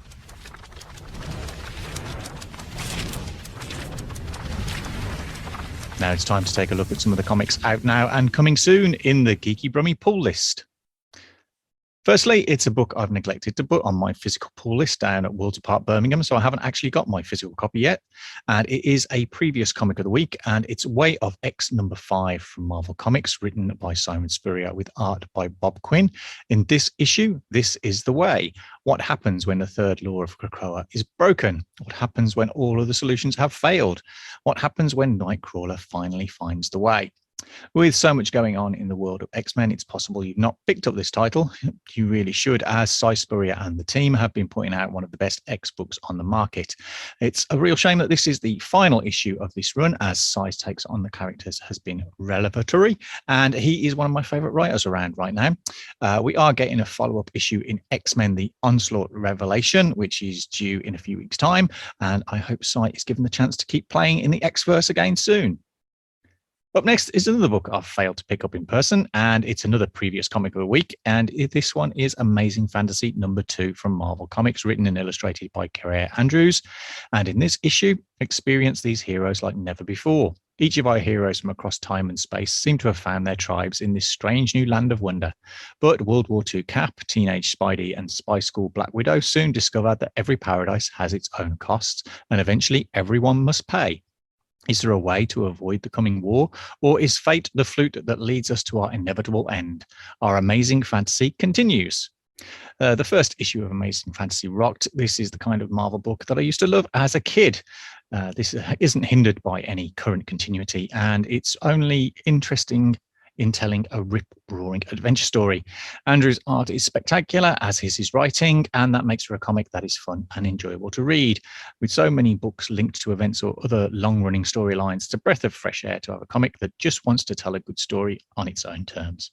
Speaker 2: Now it's time to take a look at some of the comics out now and coming soon in the Geeky Brummie Pull List. Firstly, it's a book I've neglected to put on my physical pull list down at Worlds Apart Birmingham, so I haven't actually got my physical copy yet. And it is a previous comic of the week, and it's Way of X #5 from Marvel Comics, written by Simon Spurrier with art by Bob Quinn. In this issue, this is the way. What happens when the third law of Krakoa is broken? What happens when all of the solutions have failed? What happens when Nightcrawler finally finds the way? With so much going on in the world of X-Men, it's possible you've not picked up this title. You really should, as Si Spurrier and the team have been putting out one of the best X books on the market. It's a real shame that this is the final issue of this run, as Si's takes on the characters has been revelatory, and he is one of my favourite writers around right now. We are getting a follow-up issue in X-Men The Onslaught Revelation, which is due in a few weeks' time, and I hope Si is given the chance to keep playing in the X-verse again soon. Up next is another book I've failed to pick up in person, and it's another previous comic of the week, and this one is Amazing Fantasy #2 from Marvel Comics, written and illustrated by Claire Andrews. And in this issue, experience these heroes like never before. Each of our heroes from across time and space seem to have found their tribes in this strange new land of wonder. But World War II Cap, Teenage Spidey, and Spy School Black Widow soon discover that every paradise has its own costs, and eventually everyone must pay. Is there a way to avoid the coming war, or is fate the flute that leads us to our inevitable end? Our amazing fantasy continues. The first issue of Amazing Fantasy rocked. This is the kind of Marvel book that I used to love as a kid. This isn't hindered by any current continuity, and it's only interesting in telling a rip-roaring adventure story. Andrew's art is spectacular, as is his writing, and that makes for a comic that is fun and enjoyable to read. With so many books linked to events or other long-running storylines, it's a breath of fresh air to have a comic that just wants to tell a good story on its own terms.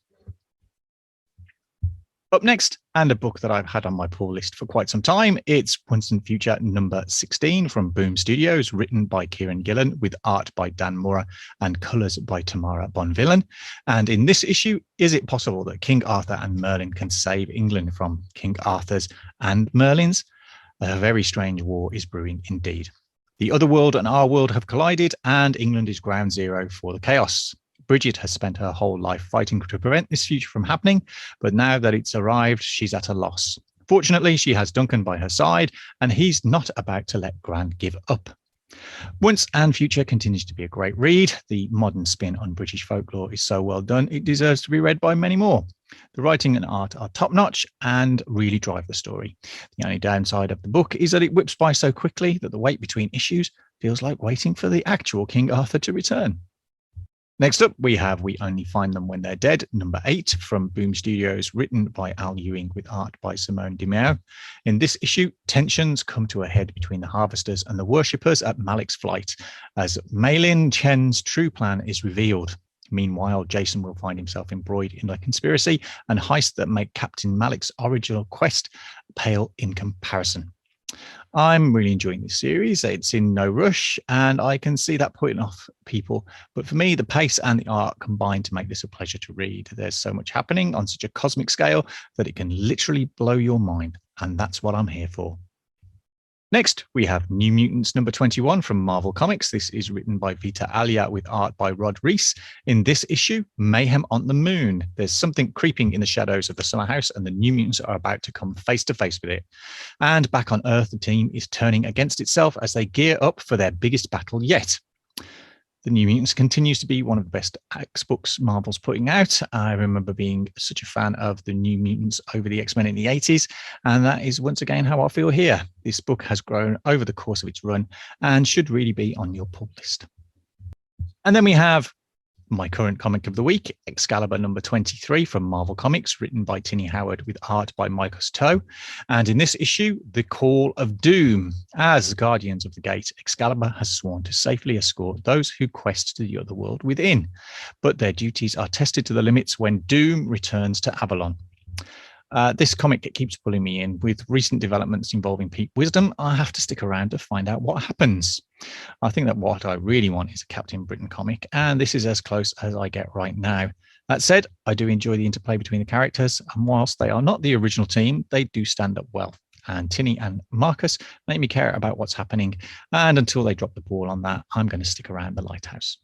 Speaker 2: Up next, and a book that I've had on my pull list for quite some time, it's Once and Future #16 from Boom Studios, written by Kieran Gillen with art by Dan Mora and colours by Tamara Bonvillain. And in this issue, is it possible that King Arthur and Merlin can save England from King Arthur's and Merlin's? A very strange war is brewing indeed. The other world and our world have collided, and England is ground zero for the chaos. Bridget has spent her whole life fighting to prevent this future from happening, but now that it's arrived, she's at a loss. Fortunately, she has Duncan by her side, and he's not about to let Gran give up. Once and Future continues to be a great read. The modern spin on British folklore is so well done, it deserves to be read by many more. The writing and art are top-notch and really drive the story. The only downside of the book is that it whips by so quickly that the wait between issues feels like waiting for the actual King Arthur to return. Next up, we have We Only Find Them When They're Dead, #8 from Boom Studios, written by Al Ewing with art by Simone Dimeo. In this issue, tensions come to a head between the harvesters and the worshippers at Malik's flight, as Malin Chen's true plan is revealed. Meanwhile, Jason will find himself embroiled in a conspiracy and heist that make Captain Malik's original quest pale in comparison. I'm really enjoying this series. It's in no rush, and I can see that putting off people. But for me, the pace and the art combine to make this a pleasure to read. There's so much happening on such a cosmic scale that it can literally blow your mind, and that's what I'm here for. Next, we have New Mutants number 21 from Marvel Comics. This is written by Vita Alia with art by Rod Reese. In this issue, Mayhem on the Moon. There's something creeping in the shadows of the summer house, and the New Mutants are about to come face to face with it. And back on Earth, the team is turning against itself as they gear up for their biggest battle yet. The New Mutants continues to be one of the best X-books Marvel's putting out. I remember being such a fan of the New Mutants over the X-Men in the 80s, and that is once again how I feel here. This book has grown over the course of its run and should really be on your pull list. And then we have my current comic of the week, Excalibur number 23 from Marvel Comics, written by Tinny Howard with art by Michael Toe. And in this issue, The Call of Doom. As Guardians of the Gate, Excalibur has sworn to safely escort those who quest to the other world within. But their duties are tested to the limits when Doom returns to Avalon. This comic keeps pulling me in. With recent developments involving Pete Wisdom, I have to stick around to find out what happens. I think that what I really want is a Captain Britain comic, and this is as close as I get right now. That said, I do enjoy the interplay between the characters, and whilst they are not the original team, they do stand up well. And Tinny and Marcus make me care about what's happening, and until they drop the ball on that, I'm going to stick around the lighthouse.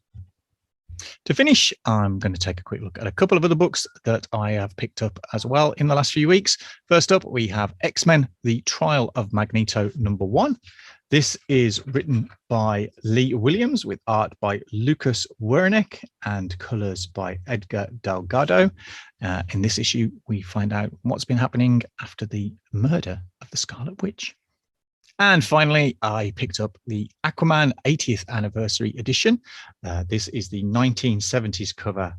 Speaker 2: To finish, I'm going to take a quick look at a couple of other books that I have picked up as well in the last few weeks. First up, we have X-Men, The Trial of Magneto number 1. This is written by Leigh Williams with art by Lucas Wernick and colors by Edgar Delgado. In this issue, we find out what's been happening after the murder of the Scarlet Witch. And finally, I picked up the Aquaman 80th Anniversary Edition. This is the 1970s cover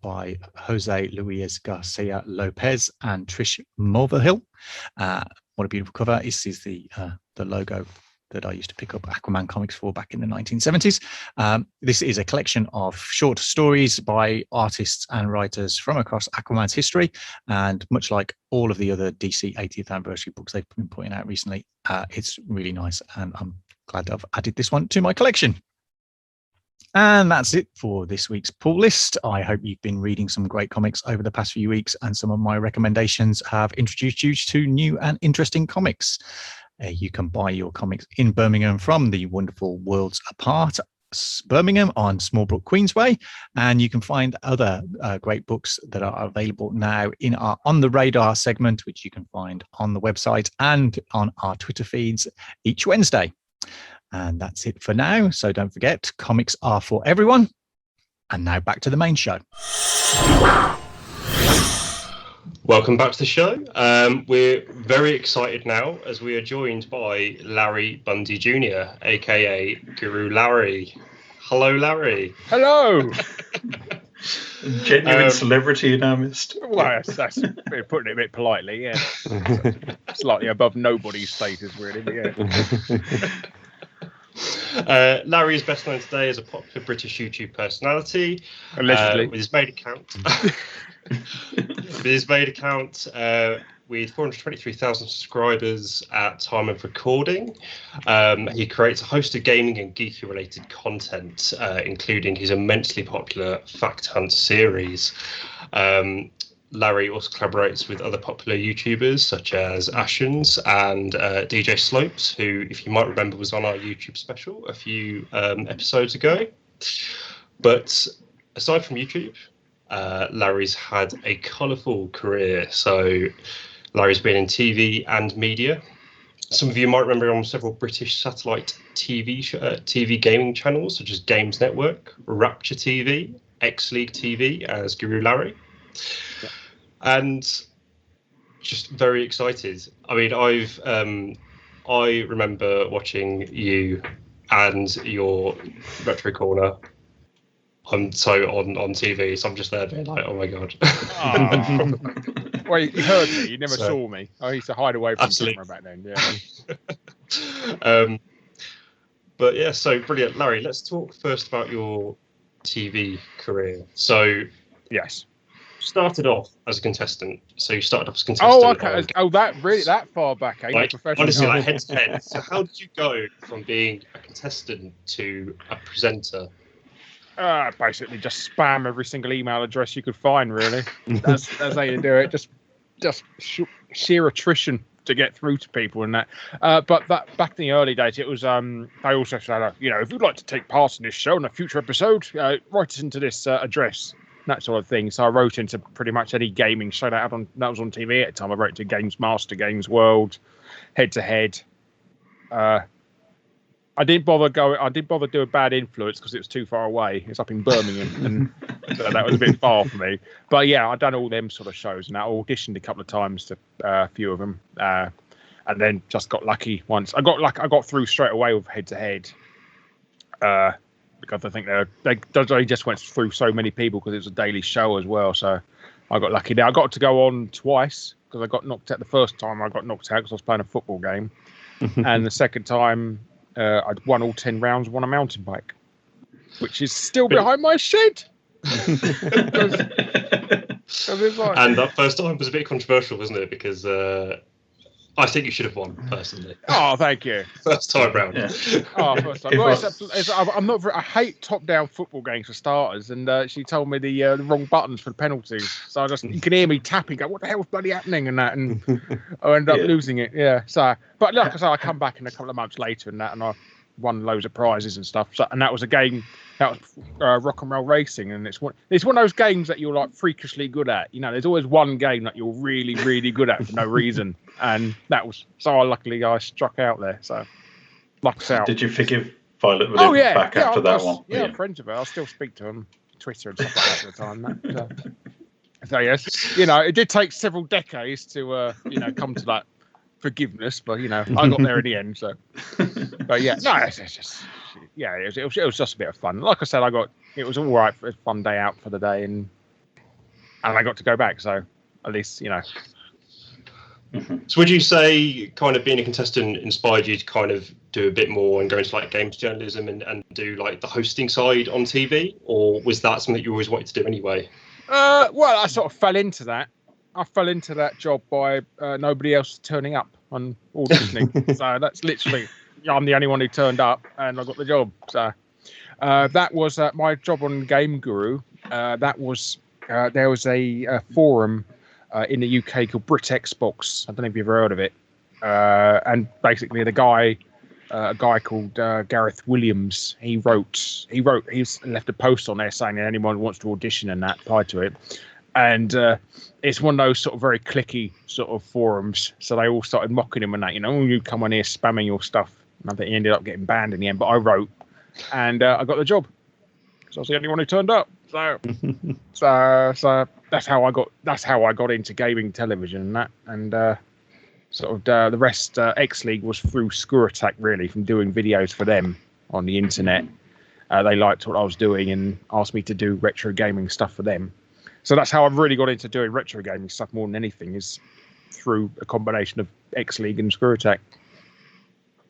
Speaker 2: by Jose Luis Garcia Lopez and Trish Mulvihill. What a beautiful cover. This is the logo that I used to pick up Aquaman comics for back in the 1970s. This is a collection of short stories by artists and writers from across Aquaman's history. And much like all of the other DC 80th anniversary books they've been putting out recently, it's really nice. And I'm glad I've added this one to my collection. And that's it for this week's pull list. I hope you've been reading some great comics over the past few weeks, and some of my recommendations have introduced you to new and interesting comics. You can buy your comics in Birmingham from the wonderful Worlds Apart Birmingham on Smallbrook Queensway, and you can find other great books that are available now in our On the Radar segment, which you can find on the website and on our Twitter feeds each Wednesday. And that's it for now. So don't forget, comics are for everyone. And now back to the main show.
Speaker 4: Welcome back to the show. We're very excited now as we are joined by Larry Bundy Jr, aka Guru Larry. Hello, Larry.
Speaker 9: Hello.
Speaker 1: Genuine celebrity in our midst.
Speaker 9: Well, that's putting it a bit politely, yeah. Slightly above nobody's status, really, but yeah.
Speaker 4: Larry is best known today as a popular British YouTube personality.
Speaker 9: Allegedly.
Speaker 4: With his main account. With 423,000 subscribers at time of recording. He creates a host of gaming and geeky related content, including his immensely popular Fact Hunt series. Larry also collaborates with other popular YouTubers such as Ashens and DJ Slopes, who, if you might remember, was on our YouTube special a few episodes ago. But aside from YouTube, Larry's had a colourful career. So Larry's been in TV and media. Some of you might remember him on several British satellite TV gaming channels such as Games Network, Rapture TV, X League TV as Guru Larry. Yeah. And just very excited. I mean, I remember watching you and your Retro Corner on TV, so I'm just there being like, oh my god.
Speaker 9: Well, you heard me, you never saw me. I used to hide away from the camera back then, yeah.
Speaker 4: But yeah, so brilliant. Larry, let's talk first about your TV career. So
Speaker 9: yes.
Speaker 4: Started off as a contestant. So you started off as a contestant.
Speaker 9: Oh, okay. That far back, eh?
Speaker 4: Like, honestly, like head to head. So how did you go from being a contestant to a presenter?
Speaker 9: Basically just spam every single email address you could find, really. That's how you do it. Just sheer attrition to get through to people and that. But that back in the early days, it was they also said, if you'd like to take part in this show in a future episode, write us into this address, that sort of thing. So I wrote into pretty much any gaming show that was on TV at the time. I wrote to Games Master, Games World, Head to Head. I didn't bother doing Bad Influence because it was too far away. It's up in Birmingham, and that was a bit far for me. But yeah, I've done all them sort of shows, and I auditioned a couple of times to a few of them, and then just got lucky once. I got through straight away with Head to Head, because I think they just went through so many people because it was a daily show as well. So I got lucky there. I got to go on twice because I got knocked out the first time. I got knocked out because I was playing a football game, and the second time. I'd won all 10 rounds on a mountain bike, which is still behind my shed. And
Speaker 4: that first time was a bit controversial, wasn't it? Because I think you should have won, personally.
Speaker 9: Oh, thank you.
Speaker 4: First time round.
Speaker 9: Yeah. First time. Well, I'm not. I hate top-down football games for starters, and she told me the wrong buttons for the penalties. So you can hear me tapping, go, "What the hell's bloody happening?" and that, and I end up losing it. Yeah. So, but like I say, I come back in a couple of months later, and I won loads of prizes and stuff. So, and that was a game. That was Rock and Roll Racing, and it's one of those games that you're like freakishly good at. There's always one game that you're really, really good at for no reason, and that was luckily I struck out there. So, luck's out.
Speaker 1: Did you forgive Violet back after that one?
Speaker 9: Yeah, I'm friends with her. I still speak to him, Twitter and stuff like that at the time. So yes, it did take several decades to come to that forgiveness, but I got there in the end. So, but yeah, no, it's just. Yeah, it was just a bit of fun. Like I said, it was all right for a fun day out for the day, and I got to go back. So at least
Speaker 4: So would you say kind of being a contestant inspired you to kind of do a bit more and go into like games journalism and do like the hosting side on TV, or was that something you always wanted to do anyway?
Speaker 9: Well, I sort of fell into that. I fell into that job by nobody else turning up and auditioning. So that's literally. I'm the only one who turned up, and I got the job. So that was my job on Game Guru. There was a forum in the UK called Brit Xbox. I don't know if you've ever heard of it. And basically, a guy called Gareth Williams. He left a post on there saying that anyone who wants to audition and that apply to it. And it's one of those sort of very clicky sort of forums. So they all started mocking him and that, you come on here spamming your stuff. And I think he ended up getting banned in the end. But I wrote, and I got the job because I was the only one who turned up. So that's how I got into gaming television and that. And the rest, X League was through Screw Attack really, from doing videos for them on the internet. They liked what I was doing and asked me to do retro gaming stuff for them. So that's how I've really got into doing retro gaming stuff more than anything, is through a combination of X League and Screw Attack.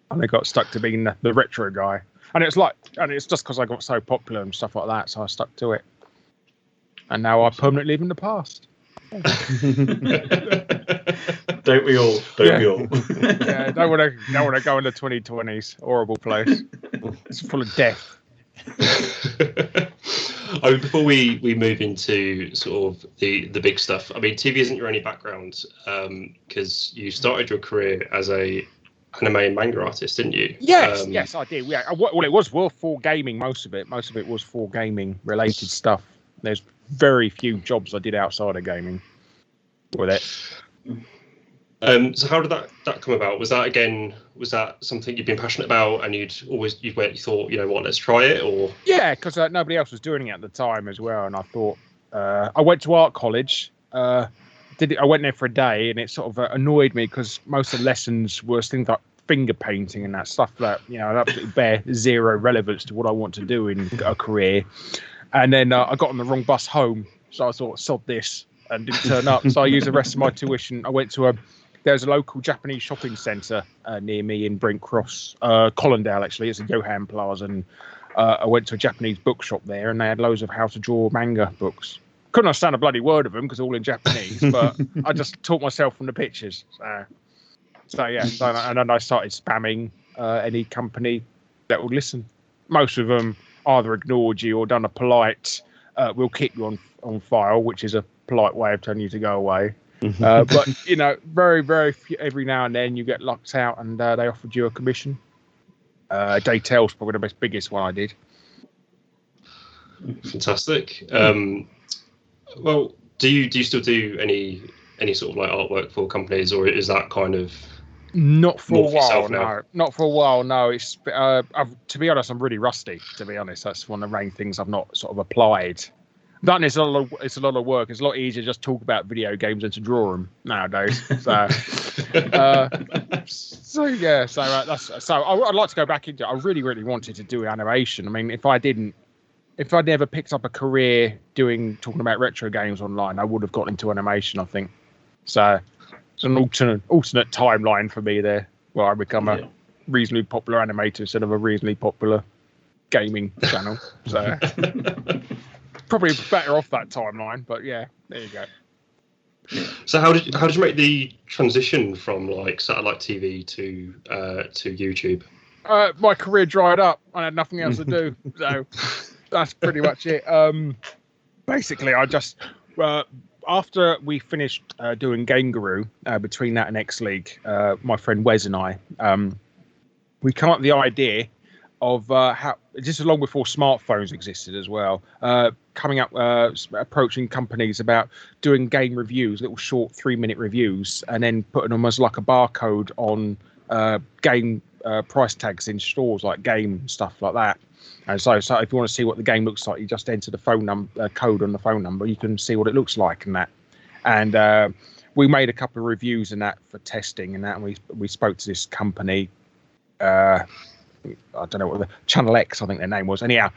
Speaker 9: And I got stuck to being the retro guy. And it's just because I got so popular and stuff like that, so I stuck to it. And now I permanently live in the past.
Speaker 1: Don't we all? We all?
Speaker 9: Yeah, don't want to go in the 2020s. Horrible place. It's full of death.
Speaker 4: Before we move into sort of the big stuff, TV isn't your only background, because you started your career as a anime and manga artist, didn't you?
Speaker 9: Yes, I did. Yeah, well, it was for gaming. Most of it was for gaming related stuff. There's very few jobs I did outside of gaming with it.
Speaker 4: So how did that come about? Was that something you've been passionate about, and you thought, let's try it, or?
Speaker 9: Yeah, because nobody else was doing it at the time as well, and I thought I went to art college. I went there for a day, and it sort of annoyed me because most of the lessons were things like finger painting and that stuff that absolutely bear zero relevance to what I want to do in a career. And then I got on the wrong bus home, so I thought, sod this, and didn't turn up. So I used the rest of my tuition. I went to there's a local Japanese shopping centre near me in Brent Cross, Collindale actually. It's a Johan Plaza, and I went to a Japanese bookshop there, and they had loads of how to draw manga books. Couldn't understand a bloody word of them because all in Japanese, but I just taught myself from the pictures. So and then I started spamming any company that would listen. Most of them either ignored you or done a polite, we'll keep you on file, which is a polite way of telling you to go away. But very, very few, every now and then you get locked out, and they offered you a commission. Daytail's probably the biggest one I did.
Speaker 4: Fantastic. Well, do you still do any sort of like artwork for companies, or is that kind of
Speaker 9: not for a while?
Speaker 4: Yourself
Speaker 9: no,
Speaker 4: now?
Speaker 9: not for a while. No, it's to be honest, I'm really rusty. To be honest, that's one of the main things I've not sort of applied. That it's a lot of work. It's a lot easier to just talk about video games than to draw them nowadays. So, I'd like to go back into it. I really, really wanted to do animation. I mean, if I'd never picked up a career talking about retro games online, I would have got into animation, I think. So it's an alternate timeline for me there, where I become a reasonably popular animator instead of a reasonably popular gaming channel. So probably better off that timeline, but yeah, there you go.
Speaker 4: So how did you make the transition from like satellite TV to YouTube?
Speaker 9: My career dried up. I had nothing else to do, so that's pretty much it. Basically, I just after we finished doing Game Guru, between that and X League, my friend Wes and I, we came up with the idea of how, this is long before smartphones existed as well, approaching companies about doing game reviews, little short 3-minute reviews, and then putting them as like a barcode on game price tags in stores, like game stuff like that. And so if you want to see what the game looks like, you just enter the phone number code on the phone number. You can see what it looks like and that. And we made a couple of reviews and that for testing and that. And we spoke to this company. I don't know what Channel X, I think their name was. Anyhow,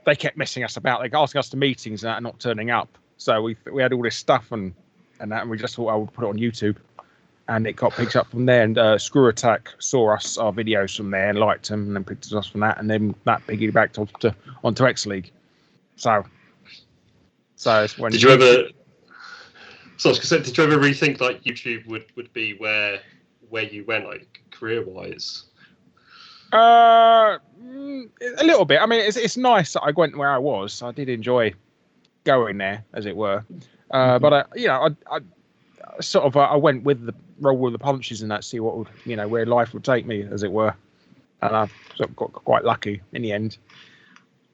Speaker 9: they kept messing us about. They were asking us to meetings and that, and not turning up. So we had all this stuff and that, and we just thought I would put it on YouTube. And it got picked up from there. And Screw Attack saw our videos from there and liked them, and then picked us from that. And then that piggybacked onto X League. So it's when.
Speaker 4: Did you ever? So I was gonna say, did you ever really think like YouTube would be where you went, like career wise?
Speaker 9: A little bit. I mean, it's nice that I went where I was. I did enjoy going there, as it were. But I went with the roll with the punches and that, see what would, where life would take me, as it were. And I sort of got quite lucky in the end.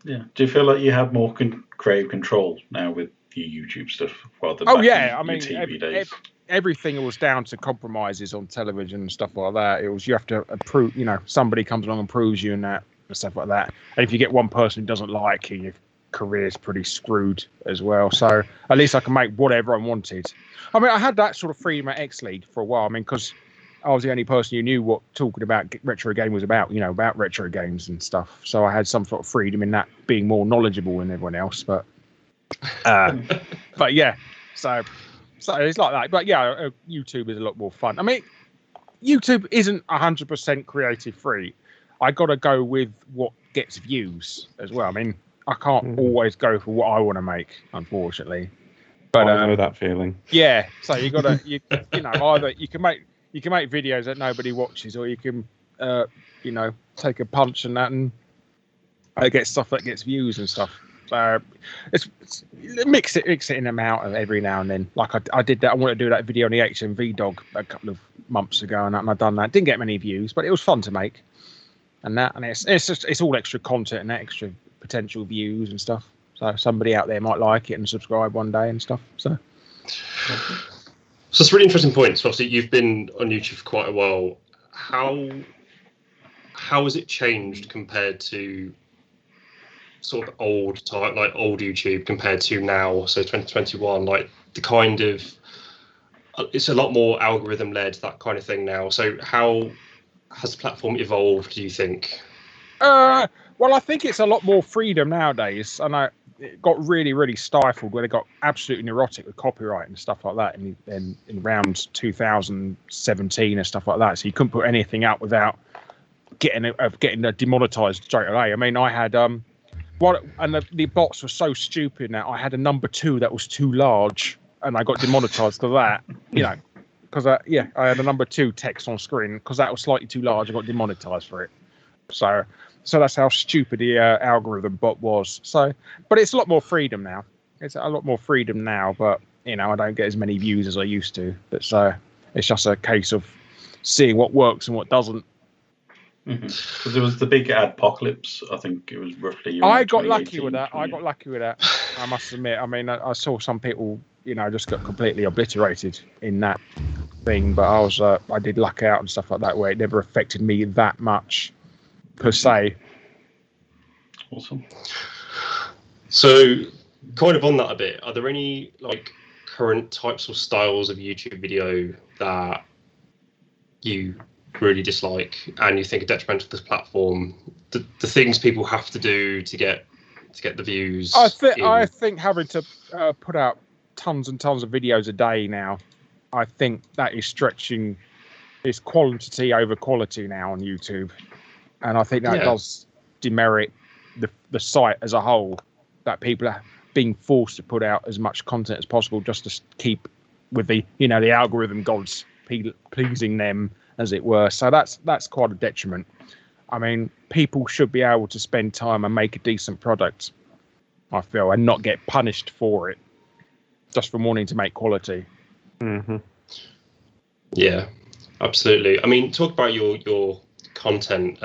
Speaker 1: Yeah. Do you feel like you have more creative control now with your YouTube stuff rather than TV days?
Speaker 9: Everything was down to compromises on television and stuff like that. It was, you have to approve, somebody comes along and proves you and that and stuff like that. And if you get one person who doesn't like you, your career's pretty screwed as well. So at least I can make whatever I wanted. I mean, I had that sort of freedom at X League for a while. I mean, because I was the only person who knew what talking about retro game was about, about retro games and stuff. So I had some sort of freedom in that, being more knowledgeable than everyone else. But yeah, so it's like that. But yeah, YouTube is a lot more fun. I mean, YouTube isn't 100% creative free. I got to go with what gets views as well. I mean, I can't always go for what I want to make, unfortunately. But
Speaker 3: I know that feeling.
Speaker 9: Yeah, so you got to, either you can make videos that nobody watches, or you can, take a punch and that, and get stuff that gets views and stuff. So it's mix it in and out every now and then. Like I did that. I wanted to do that video on the HMV dog a couple of months ago, and I've done that. Didn't get many views, but it was fun to make. And it's all extra content and extra potential views and stuff. So somebody out there might like it and subscribe one day and stuff. So
Speaker 4: it's a really interesting point. So obviously you've been on YouTube for quite a while. How has it changed compared to sort of old YouTube compared to now, so 2021? Like the kind of, it's a lot more algorithm led, that kind of thing now. So how has the platform evolved, do you think?
Speaker 9: Well, I think it's a lot more freedom nowadays, and it got really, really stifled where they got absolutely neurotic with copyright and stuff like that in around 2017 and stuff like that. So you couldn't put anything out without getting demonetized straight away. I mean, I had the bots were so stupid now. I had a number 2 that was too large, and I got demonetized for that. Because I had a number 2 text on screen because that was slightly too large. I got demonetized for it. So that's how stupid the algorithm bot was. So, but it's a lot more freedom now. It's a lot more freedom now, but I don't get as many views as I used to. But so it's just a case of seeing what works and what doesn't.
Speaker 1: So there was the big apocalypse. I think it was roughly.
Speaker 9: I got lucky with that. I must admit. I mean, I saw some people, just got completely obliterated in that thing, but I did luck out and stuff like that, where it never affected me that much per se.
Speaker 1: Awesome.
Speaker 4: So, kind of on that a bit, are there any current types or styles of YouTube video that you really dislike and you think are detrimental to this platform? The things people have to do to get the views.
Speaker 9: I think having to put out tons and tons of videos a day now, I think that is stretching. It's quantity over quality now on YouTube, and I think that does demerit the site as a whole. That people are being forced to put out as much content as possible just to keep with the the algorithm gods pleasing them, as it were. So that's quite a detriment. I mean, people should be able to spend time and make a decent product, I feel, and not get punished for it just from wanting to make quality.
Speaker 3: Mm-hmm.
Speaker 4: Yeah, absolutely. I mean, talk about your content.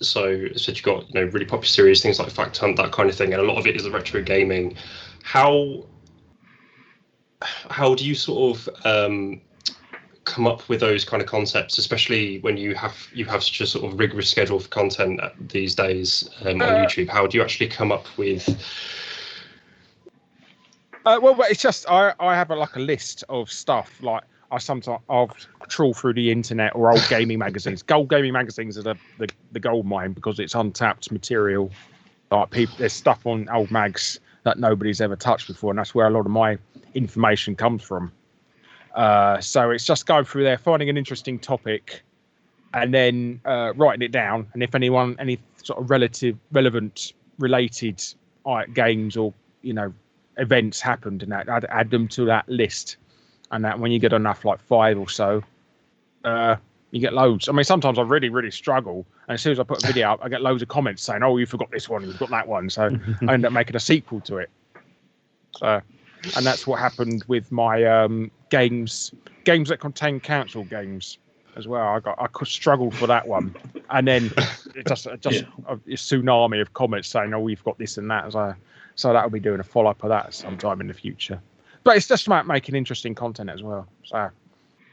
Speaker 4: So you've got really popular series, things like Fact Hunt, that kind of thing, and a lot of it is the retro gaming. How do you sort of come up with those kind of concepts, especially when you have such a sort of rigorous schedule for content these days on YouTube? How do you actually come up with?
Speaker 9: Well, it's just I have a list of stuff. Like I'll trawl through the internet or old gaming magazines. Gold gaming magazines are the gold mine because it's untapped material. There's stuff on old mags that nobody's ever touched before, and that's where a lot of my information comes from. So it's just going through there, finding an interesting topic, and then writing it down. And if any sort of relevant, related games or events happened, and that I'd add them to that list. And that when you get enough, like 5 or so, you get loads. I mean, sometimes I really, really struggle. And as soon as I put a video up, I get loads of comments saying, "Oh, you forgot this one, you've got that one." So I end up making a sequel to it. So, and that's what happened with my games that contain council games as well. I struggled for that one, and then it just a tsunami of comments saying, "Oh, we've got this and that." So that'll be doing a follow up of that sometime in the future. But it's just about making interesting content as well.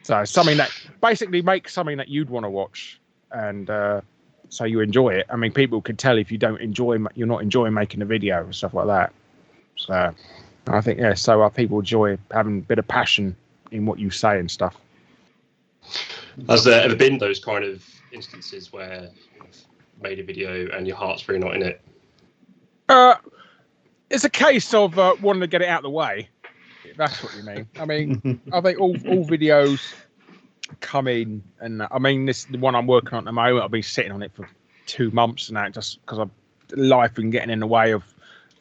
Speaker 9: So something that basically makes something that you'd want to watch, and so you enjoy it. I mean, people can tell if you're not enjoying making a video and stuff like that. So I think so people enjoy having a bit of passion in what you say and stuff.
Speaker 4: Has there ever been those kind of instances where you've made a video and your heart's really not in it?
Speaker 9: It's a case of wanting to get it out of the way. That's what you mean. I mean, I think all videos come in, and I mean, the one I'm working on at the moment, I've been sitting on it for 2 months and that, just because life been getting in the way of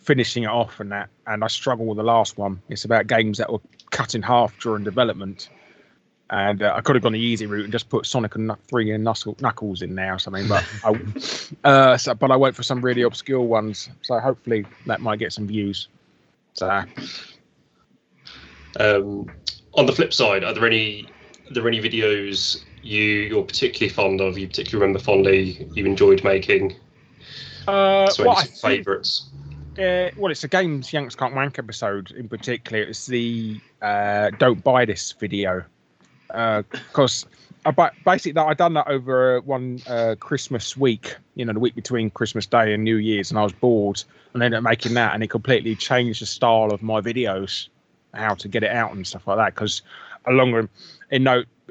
Speaker 9: finishing it off and that, and I struggle with the last one. It's about games that were cut in half during development, and I could have gone the easy route and just put Sonic and 3 and Knuckles in there or something, but I went for some really obscure ones, so hopefully that might get some views. So.
Speaker 4: On the flip side, are there any videos you're particularly fond of, you particularly remember fondly, you enjoyed making? Any favourites?
Speaker 9: Well, it's a Games Yanks Can't Wank episode in particular. It's the Don't Buy This video. Because basically I done that over one Christmas week, the week between Christmas Day and New Year's, and I was bored and ended up making that, and it completely changed the style of my videos, how to get it out and stuff like that. Because in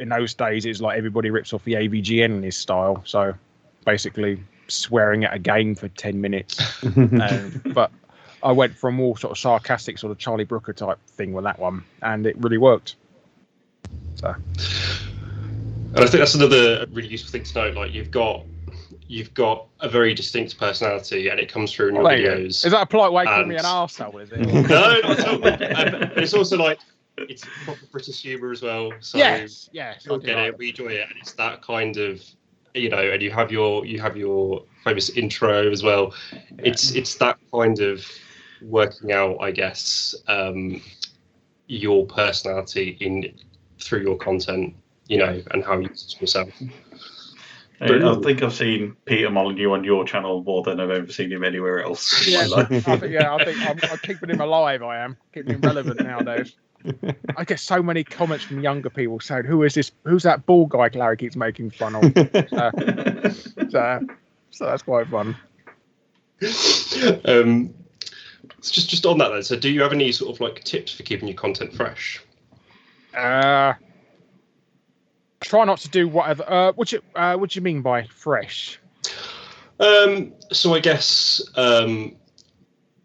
Speaker 9: those days, it's like everybody rips off the AVGN in this style. So basically swearing at a game for 10 minutes. But I went for a more sort of sarcastic sort of Charlie Brooker type thing with that one, and it really worked. So.
Speaker 4: And I think that's another really useful thing to know. Like you've got a very distinct personality, and it comes through in your videos.
Speaker 9: Is that a polite way to call me an arsehole, is it?
Speaker 4: No, not at all. It's also like it's proper British humour as well. So
Speaker 9: yes,
Speaker 4: you'll get it. We enjoy it, and it's that kind of and you have your famous intro as well. Yeah. It's that kind of working out, I guess. your personality through your content, and how you use it yourself.
Speaker 1: I think I've seen Peter Molyneux on your channel more than I've ever seen him anywhere else in my life.
Speaker 9: I think I'm keeping him alive. I am keeping him relevant nowadays. I get so many comments from younger people saying, "Who's that bald guy Larry keeps making fun of?" So that's quite fun.
Speaker 4: Just on that then. So, do you have any sort of like tips for keeping your content fresh?
Speaker 9: Try not to do whatever. What do you mean by fresh?
Speaker 4: So I guess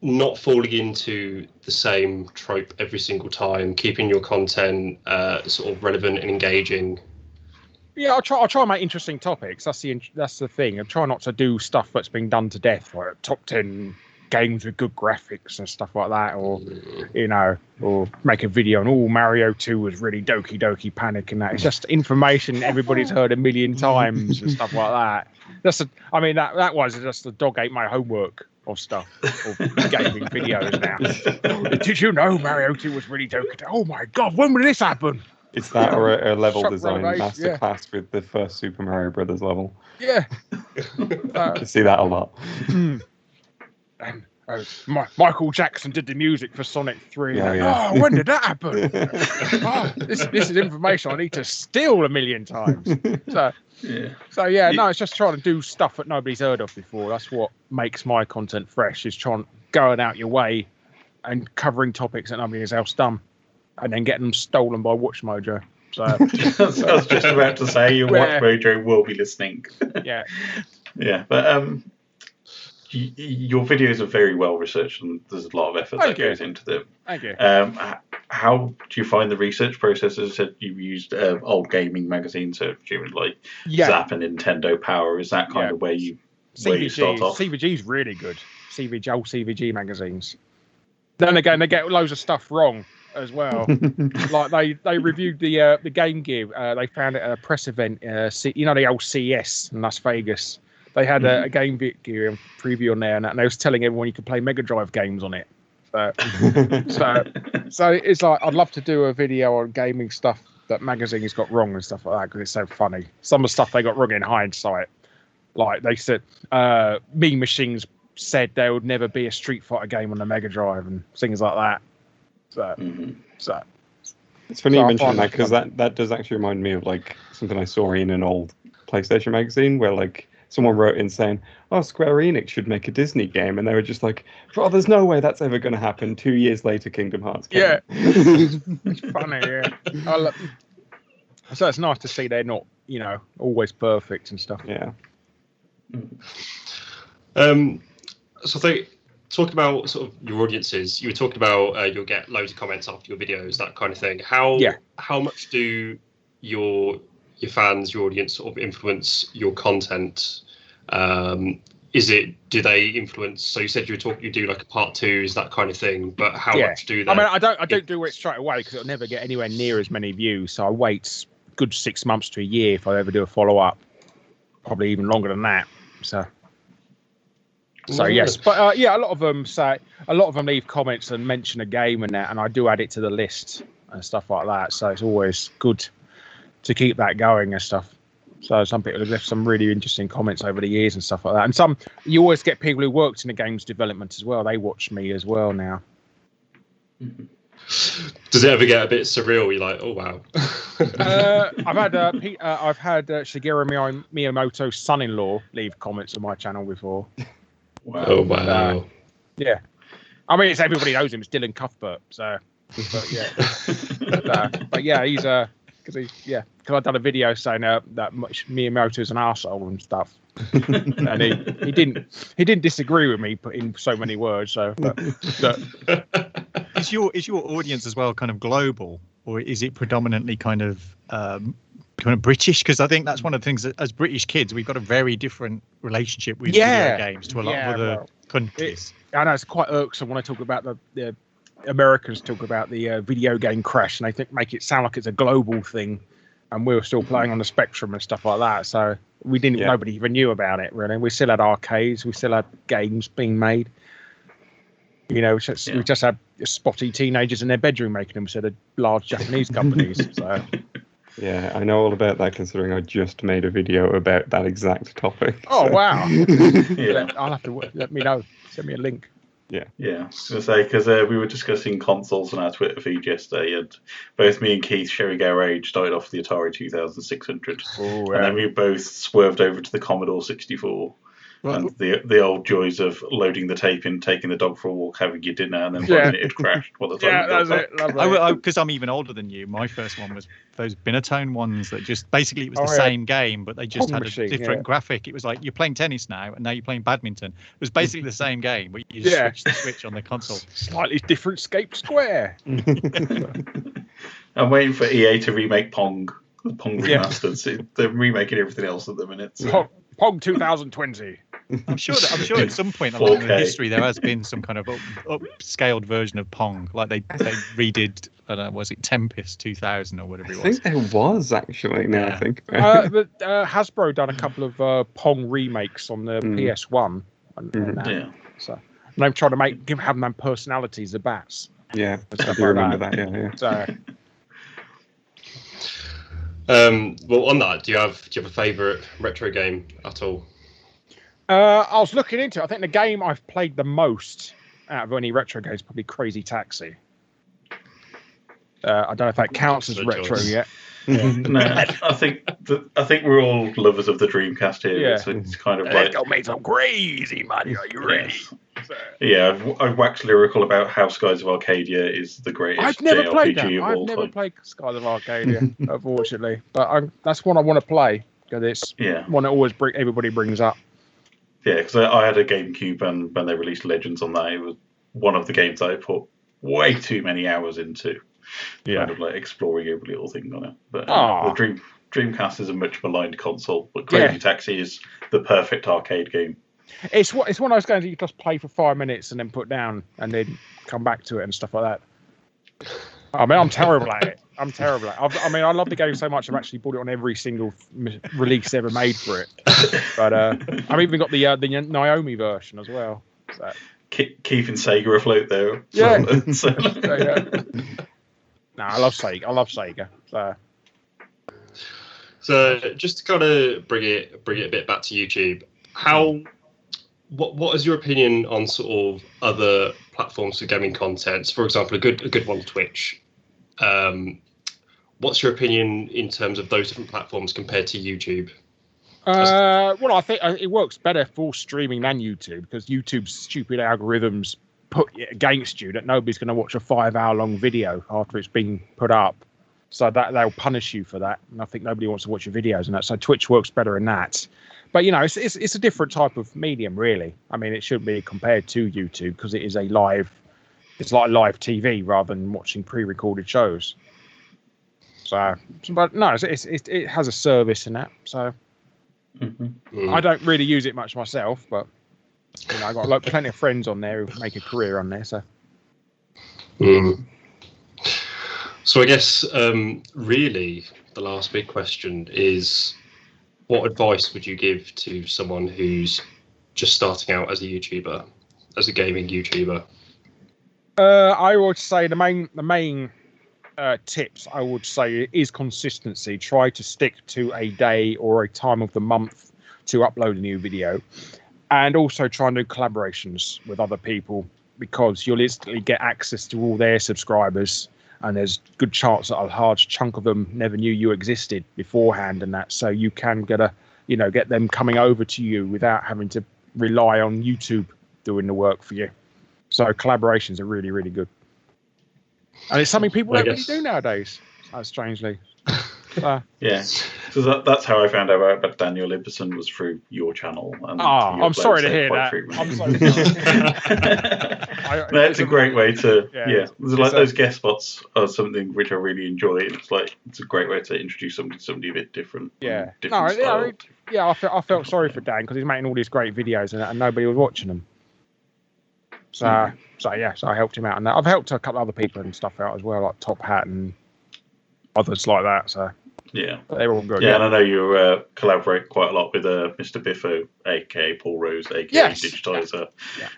Speaker 4: not falling into the same trope every single time, keeping your content sort of relevant and engaging.
Speaker 9: Yeah, I'll try and make interesting topics. That's the thing. I try not to do stuff that's been done to death, like top 10 games with good graphics and stuff like that, or or make a video on Mario 2 was really Doki Panic and that. It's just information everybody's heard a million times and stuff like that. That was just the dog ate my homework of stuff of gaming videos now. Did you know Mario 2 was really Doki? Oh my god, when will this happen?
Speaker 3: It's that or a level design masterclass with the first Super Mario Brothers level.
Speaker 9: Yeah.
Speaker 3: You see that a lot.
Speaker 9: And Michael Jackson did the music for Sonic 3.
Speaker 3: Yeah.
Speaker 9: Oh, when did that happen? This is information I need to steal a million times. No, it's just trying to do stuff that nobody's heard of before. That's what makes my content fresh, is going out your way and covering topics that nobody else done, and then getting them stolen by Watch Mojo. So
Speaker 1: I was just about to say, your Watch Mojo will be listening.
Speaker 9: Yeah.
Speaker 1: Yeah, but your videos are very well researched, and there's a lot of effort that goes into them.
Speaker 9: Thank you.
Speaker 1: How do you find the research process? As I said, you've used old gaming magazines, so assuming like Zap and Nintendo Power. Is that kind of where you start off?
Speaker 9: CVG's really good. Old CVG magazines. Then again, they get loads of stuff wrong as well. Like they reviewed the Game Gear. They found it at a press event. The old CES in Las Vegas. They had a Game Gear preview on there, and they was telling everyone you could play Mega Drive games on it. So it's like, I'd love to do a video on gaming stuff that magazines got wrong and stuff like that, because it's so funny. Some of the stuff they got wrong in hindsight, like they said, Mean Machines said there would never be a Street Fighter game on the Mega Drive and things like that. So
Speaker 3: it's funny you mention that, because that does actually remind me of like something I saw in an old PlayStation magazine where like someone wrote in saying, "Oh, Square Enix should make a Disney game," and they were just like, "Oh, there's no way that's ever going to happen." 2 years later, Kingdom Hearts came.
Speaker 9: Yeah, it's funny. Yeah, so it's nice to see they're not, always perfect and stuff.
Speaker 3: Yeah.
Speaker 4: So I think, talking about sort of your audiences, you were talking about you'll get loads of comments after your videos, that kind of thing. How much do your fans, your audience, sort of influence your content? Do they influence? So you said you do like a part 2s, that kind of thing. But how much do they?
Speaker 9: I don't do it straight away, because it'll never get anywhere near as many views. So I wait a good 6 months to a year if I ever do a follow up. Probably even longer than that. So yes, but a lot of them leave comments and mention a game and that, and I do add it to the list and stuff like that. So it's always good to keep that going and stuff. So some people have left some really interesting comments over the years and stuff like that. And you always get people who worked in the games development as well. They watch me as well now.
Speaker 4: Does it ever get a bit surreal? You're like, oh wow.
Speaker 9: I've had Shigeru Miyamoto's son-in-law leave comments on my channel before.
Speaker 4: Wow. Oh wow.
Speaker 9: Yeah. I mean, it's everybody knows him. It's Dylan Cuthbert. So, but yeah, he's because I've done a video saying that Miyamoto's an arsehole and stuff, and he didn't disagree with me, in so many words. So,
Speaker 2: is your audience as well kind of global, or is it predominantly kind of British? Because I think that's one of the things that, as British kids, we've got a very different relationship with video games to a lot of other countries.
Speaker 9: I know it's quite irksome when I talk about the Americans talk about the video game crash, and they make it sound like it's a global thing, and we were still playing on the Spectrum and stuff like that. So we didn't. Nobody even knew about it really. We still had arcades. We still had games being made. We just had spotty teenagers in their bedroom making them instead of large Japanese companies. So.
Speaker 3: Yeah, I know all about that, considering I just made a video about that exact topic.
Speaker 9: Oh,
Speaker 3: so.
Speaker 9: wow.
Speaker 1: Yeah.
Speaker 9: I'll have to let me know. Send me a link.
Speaker 3: Yeah.
Speaker 1: Yeah, I was going to say, because we were discussing consoles on our Twitter feed yesterday, and both me and Keith, showing our age, started off the Atari 2600.
Speaker 9: Oh,
Speaker 1: And then we both swerved over to the Commodore 64. And the old joys of loading the tape in, taking the dog for a walk, having your dinner, and then finding it had crashed by the time
Speaker 9: that's it.
Speaker 2: Because I'm even older than you. My first one was those Binatone ones that just basically it was the same game, but they just had a different graphic. It was like you're playing tennis now, and now you're playing badminton. It was basically the same game, but you just switched the switch on the console.
Speaker 9: Slightly different scape square.
Speaker 1: I'm waiting for EA to remake Pong. Pong remastered. They're remaking everything else at the minute. So.
Speaker 9: Pong 2020.
Speaker 2: I'm sure at some point along the history there has been some kind of upscaled version of Pong, like they redid. I don't know, was it Tempest 2000 or whatever it was?
Speaker 3: I think there was actually. Now I think.
Speaker 9: But Hasbro done a couple of Pong remakes on the PS1. So and I'm trying to have them personalities, the bats.
Speaker 3: Yeah, I do remember that. Yeah.
Speaker 9: So.
Speaker 4: Well, on that, do you have a favourite retro game at all?
Speaker 9: I was looking into it. I think the game I've played the most out of any retro game is probably Crazy Taxi. I don't know if that counts as retro yet.
Speaker 1: No, I think we're all lovers of the Dreamcast here.
Speaker 9: Yeah.
Speaker 1: So it's kind of
Speaker 9: Let's go make some crazy money. Are you ready?
Speaker 1: Yeah, I've waxed lyrical about how Skies of Arcadia is the greatest
Speaker 9: I've never
Speaker 1: JRPG
Speaker 9: played that.
Speaker 1: of all
Speaker 9: I've never
Speaker 1: time.
Speaker 9: played Skies of Arcadia, unfortunately. But that's one I want to play because it's one that always everybody brings up.
Speaker 1: Yeah, because I had a GameCube, and when they released Legends on that, it was one of the games I put way too many hours into. Kind of like exploring every little thing on it. But the Dreamcast is a much maligned console, but Crazy Taxi is the perfect arcade game.
Speaker 9: It's one of those games that you just play for 5 minutes and then put down and then come back to it and stuff like that. I mean, I'm terrible at it. I love the game so much I've actually bought it on every single release ever made for it. But I've even got the Naomi version as well. So.
Speaker 1: Keeping Sega afloat there.
Speaker 9: Yeah. No, I love Sega.
Speaker 4: So just to kind of bring it a bit back to YouTube, what is your opinion on sort of other platforms for gaming content? For example, a good one, Twitch. What's your opinion in terms of those different platforms compared to YouTube?
Speaker 9: Well, I think it works better for streaming than YouTube because YouTube's stupid algorithms put it against you that nobody's going to watch a 5-hour-long video after it's been put up. So that they'll punish you for that. And I think nobody wants to watch your videos and that. So Twitch works better in that. But, it's a different type of medium, really. I mean, it shouldn't be compared to YouTube because it is it's like live TV rather than watching pre-recorded shows. So, but no, it has a service in that. So I don't really use it much myself, but I've got plenty of friends on there who make a career on there. So.
Speaker 4: So I guess really the last big question is, what advice would you give to someone who's just starting out as a YouTuber, as a gaming YouTuber?
Speaker 9: I would say the main tips I would say is consistency. Try to stick to a day or a time of the month to upload a new video, and also try and do collaborations with other people because you'll instantly get access to all their subscribers. And there's good chance that a large chunk of them never knew you existed beforehand, and that so you can get them coming over to you without having to rely on YouTube doing the work for you. So collaborations are really, really good, and it's something people don't really do nowadays. Strangely.
Speaker 1: Yeah, so that's how I found out about Daniel Ibbison was through your channel. And
Speaker 9: I'm sorry to hear that. I'm sorry.
Speaker 1: No, it's a great way to those guest spots are something which I really enjoy. It's a great way to introduce somebody a bit different.
Speaker 9: Yeah,
Speaker 1: style.
Speaker 9: I felt sorry for Dan because he's making all these great videos and nobody was watching them. So I helped him out, and I've helped a couple of other people and stuff out as well, like Top Hat and others like that. So
Speaker 1: Yeah.
Speaker 9: But they're all good.
Speaker 1: Yeah, and I know you collaborate quite a lot with Mr. Biffo, aka Paul Rose, aka Digitizer,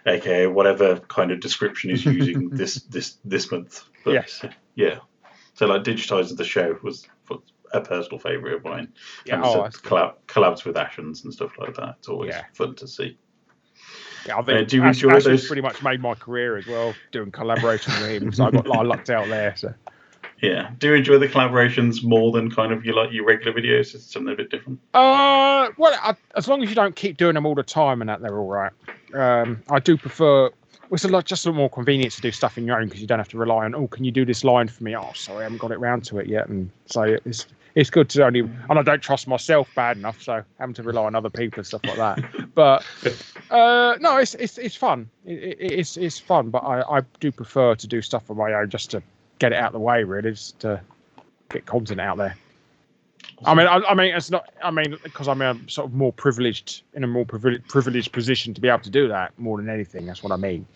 Speaker 1: aka whatever kind of description he's using this month. But,
Speaker 9: yes.
Speaker 1: Yeah. So like Digitizer the show was a personal favourite of mine.
Speaker 9: Yeah.
Speaker 1: And collabs with Ashens and stuff like that. It's always fun to see.
Speaker 9: Yeah, I think
Speaker 1: do you enjoy those?
Speaker 9: Pretty much made my career as well, doing collaboration with him. So I lucked out there. So.
Speaker 1: Yeah. Do you enjoy the collaborations more than kind of your regular videos? Is it something a bit different?
Speaker 9: Well, as long as you don't keep doing them all the time and that, they're all right. I do prefer. It's just a lot more convenient to do stuff in your own because you don't have to rely on. Oh, can you do this line for me? Oh, sorry, I haven't got it round to it yet. And so it's good to only. And I don't trust myself bad enough, so having to rely on other people and stuff like that. But no, it's fun. It's fun, but I do prefer to do stuff on my own just to get it out of the way, really, just to get content out there. I mean, it's not. I mean, because I'm sort of more privileged in a more privileged position to be able to do that more than anything. That's what I mean.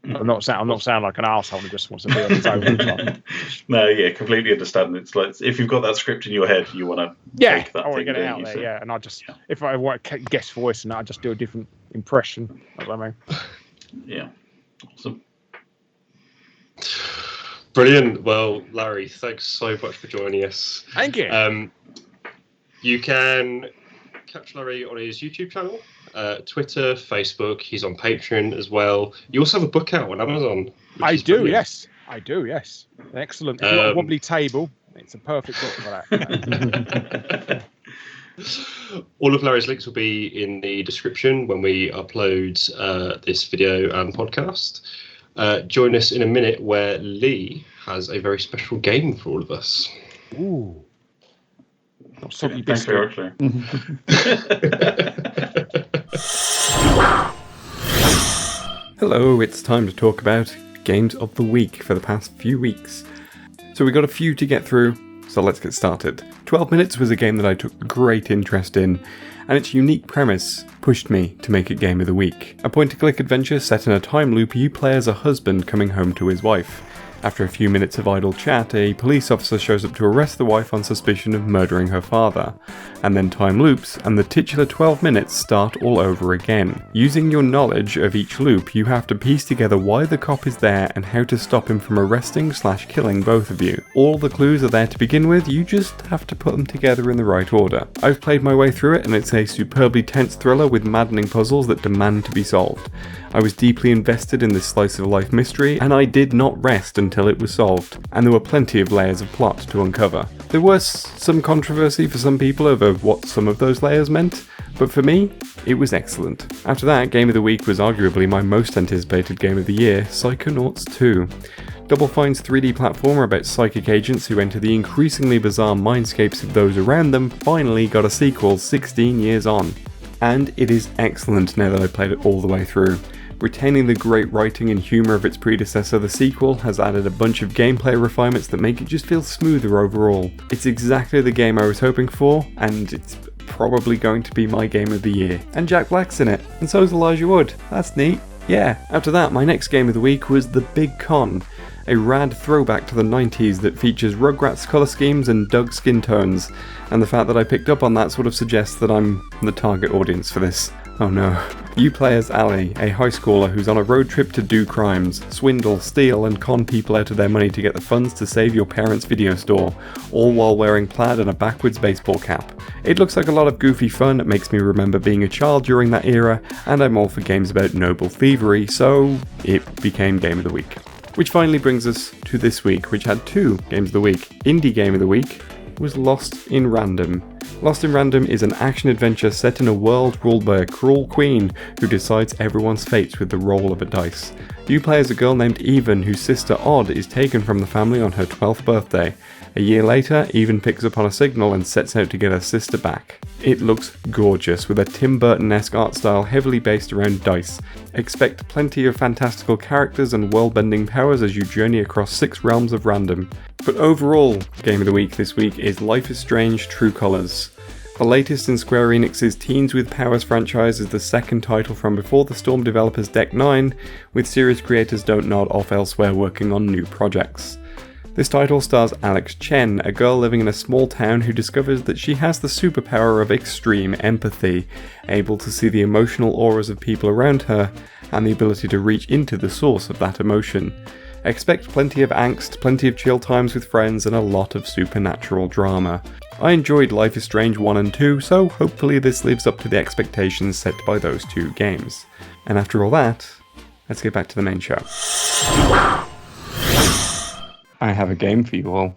Speaker 9: I'm not sound like an arsehole who just wants to be on his own all the time.
Speaker 1: No, yeah, completely understand. It's like if you've got that script in your head, you want to take that.
Speaker 9: I want to get it out there. Yeah, and I just if I want to guest voice and I just do a different impression. That's what I mean.
Speaker 1: Yeah, awesome.
Speaker 4: Brilliant. Well, Larry, thanks so much for joining us.
Speaker 9: Thank you.
Speaker 4: You can catch Larry on his YouTube channel, Twitter, Facebook. He's on Patreon as well. You also have a book out on Amazon.
Speaker 9: I do, yes. Excellent. If you've got a wobbly table, it's a perfect book for that.
Speaker 4: All of Larry's links will be in the description when we upload this video and podcast. Join us in a minute where Leigh has a very special game for all of us.
Speaker 9: Ooh.
Speaker 1: Thanks very much, Larry.
Speaker 3: Hello, it's time to talk about games of the week for the past few weeks. So we got a few to get through, so let's get started. 12 Minutes was a game that I took great interest in, and its unique premise pushed me to make it Game of the Week. A point-and-click adventure set in a time loop, you play as a husband coming home to his wife. After a few minutes of idle chat, a police officer shows up to arrest the wife on suspicion of murdering her father. And then time loops, and the titular 12 minutes start all over again. Using your knowledge of each loop, you have to piece together why the cop is there and how to stop him from arresting/killing both of you. All the clues are there to begin with, you just have to put them together in the right order. I've played my way through it, and it's a superbly tense thriller with maddening puzzles that demand to be solved. I was deeply invested in this slice-of-life mystery, and I did not rest until it was solved, and there were plenty of layers of plot to uncover. There was some controversy for some people over what some of those layers meant, but for me, it was excellent. After that, Game of the Week was arguably my most anticipated game of the year, Psychonauts 2. Double Fine's 3D platformer about psychic agents who enter the increasingly bizarre mindscapes of those around them finally got a sequel 16 years on. And it is excellent now that I've played it all the way through. Retaining the great writing and humour of its predecessor, the sequel has added a bunch of gameplay refinements that make it just feel smoother overall. It's exactly the game I was hoping for, and it's probably going to be my game of the year. And Jack Black's in it, and so is Elijah Wood. That's neat. Yeah, after that, my next game of the week was The Big Con, a rad throwback to the 90s that features Rugrats colour schemes and Doug skin tones, and the fact that I picked up on that sort of suggests that I'm the target audience for this. Oh no. You play as Ali, a high schooler who's on a road trip to do crimes, swindle, steal and con people out of their money to get the funds to save your parents' video store, all while wearing plaid and a backwards baseball cap. It looks like a lot of goofy fun, it makes me remember being a child during that era, and I'm all for games about noble thievery, so it became Game of the Week. Which finally brings us to this week, which had two Games of the Week. Indie Game of the Week was Lost in Random. Lost in Random is an action-adventure set in a world ruled by a cruel queen who decides everyone's fates with the roll of a dice. You play as a girl named Even whose sister Odd is taken from the family on her 12th birthday. A year later, Even picks up on a signal and sets out to get her sister back. It looks gorgeous, with a Tim Burton-esque art style heavily based around dice. Expect plenty of fantastical characters and world-bending powers as you journey across 6 realms of random. But overall, Game of the Week this week is Life is Strange True Colors. The latest in Square Enix's Teens with Powers franchise is the second title from Before the Storm developers Deck 9, with series creators Don't Nod off elsewhere working on new projects. This title stars Alex Chen, a girl living in a small town who discovers that she has the superpower of extreme empathy, able to see the emotional auras of people around her, and the ability to reach into the source of that emotion. Expect plenty of angst, plenty of chill times with friends, and a lot of supernatural drama. I enjoyed Life is Strange 1 and 2, so hopefully this lives up to the expectations set by those two games. And after all that, let's get back to the main show. I have a game for you all.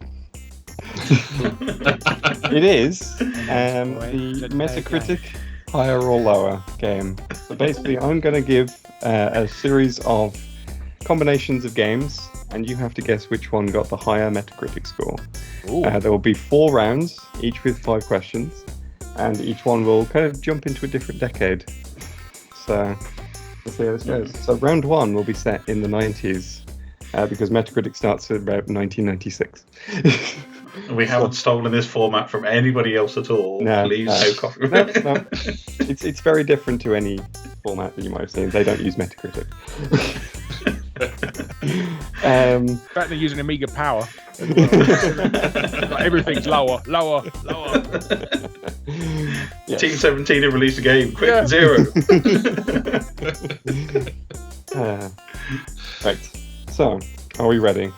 Speaker 3: It is the Metacritic higher or lower game. So basically, I'm going to give a series of combinations of games, and you have to guess which one got the higher Metacritic score. There will be 4 rounds, each with 5 questions, and each one will kind of jump into a different decade. So let's see how this goes. So round 1 will be set in the 90s. Because Metacritic starts at about 1996.
Speaker 1: We haven't stolen this format from anybody else at all.
Speaker 3: No,
Speaker 1: Please, no copy.
Speaker 3: No. It's very different to any format that you might have seen. They don't use Metacritic.
Speaker 9: Back they're using Amiga Power. Like everything's lower.
Speaker 1: Yes. Team 17 have released a game. Quick, 0.
Speaker 3: Right. So, are we ready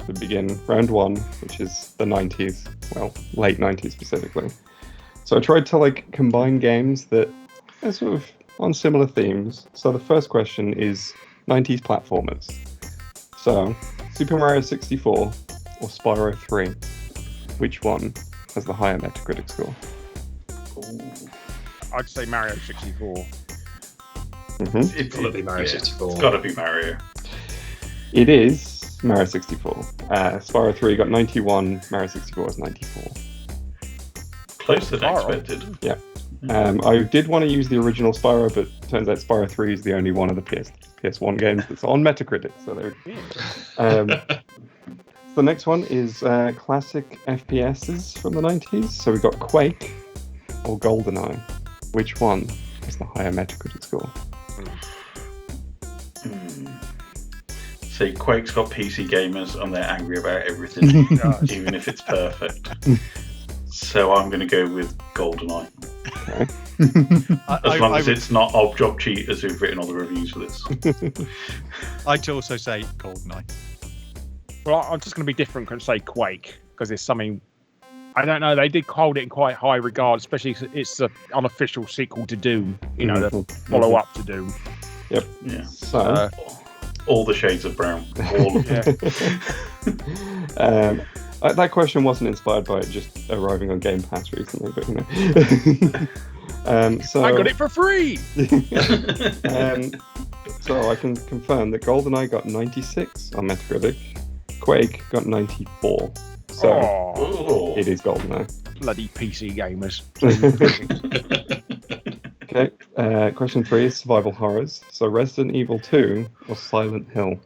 Speaker 3: to begin round 1, which is the 90s? Well, late 90s specifically. So I tried to combine games that are sort of on similar themes. So the first question is 90s platformers. So, Super Mario 64 or Spyro 3? Which one has the higher Metacritic score?
Speaker 9: I'd say Mario 64.
Speaker 1: It's
Speaker 4: gotta be Mario 64.
Speaker 1: It's gotta be Mario.
Speaker 3: It is Mario 64. Spyro 3 got 91, Mario 64 was 94.
Speaker 1: Closer than expected.
Speaker 3: Yeah. I did want to use the original Spyro, but turns out Spyro 3 is the only one of the PS1 games that's on Metacritic. So the next one is classic FPSs from the 90s. So we've got Quake or GoldenEye. Which one is the higher Metacritic score?
Speaker 1: See, Quake's got PC gamers and they're angry about everything, even if it's perfect. So I'm going to go with GoldenEye. As long as it's not Objob cheaters who've written all the reviews for this.
Speaker 2: I'd also say GoldenEye.
Speaker 9: Well, I'm just going to be different and say Quake, because there's something... I don't know, they did hold it in quite high regard, especially it's the unofficial sequel to Doom, the follow-up to Doom.
Speaker 3: Yep.
Speaker 1: Yeah.
Speaker 3: So...
Speaker 1: all the shades of brown. All of them.
Speaker 3: That question wasn't inspired by it just arriving on Game Pass recently, but so
Speaker 9: I got it for free!
Speaker 3: So I can confirm that GoldenEye got 96 on Metacritic, Quake got 94. So it is GoldenEye.
Speaker 9: Bloody PC gamers.
Speaker 3: Okay, question 3 is survival horrors. So Resident Evil 2 or Silent Hill?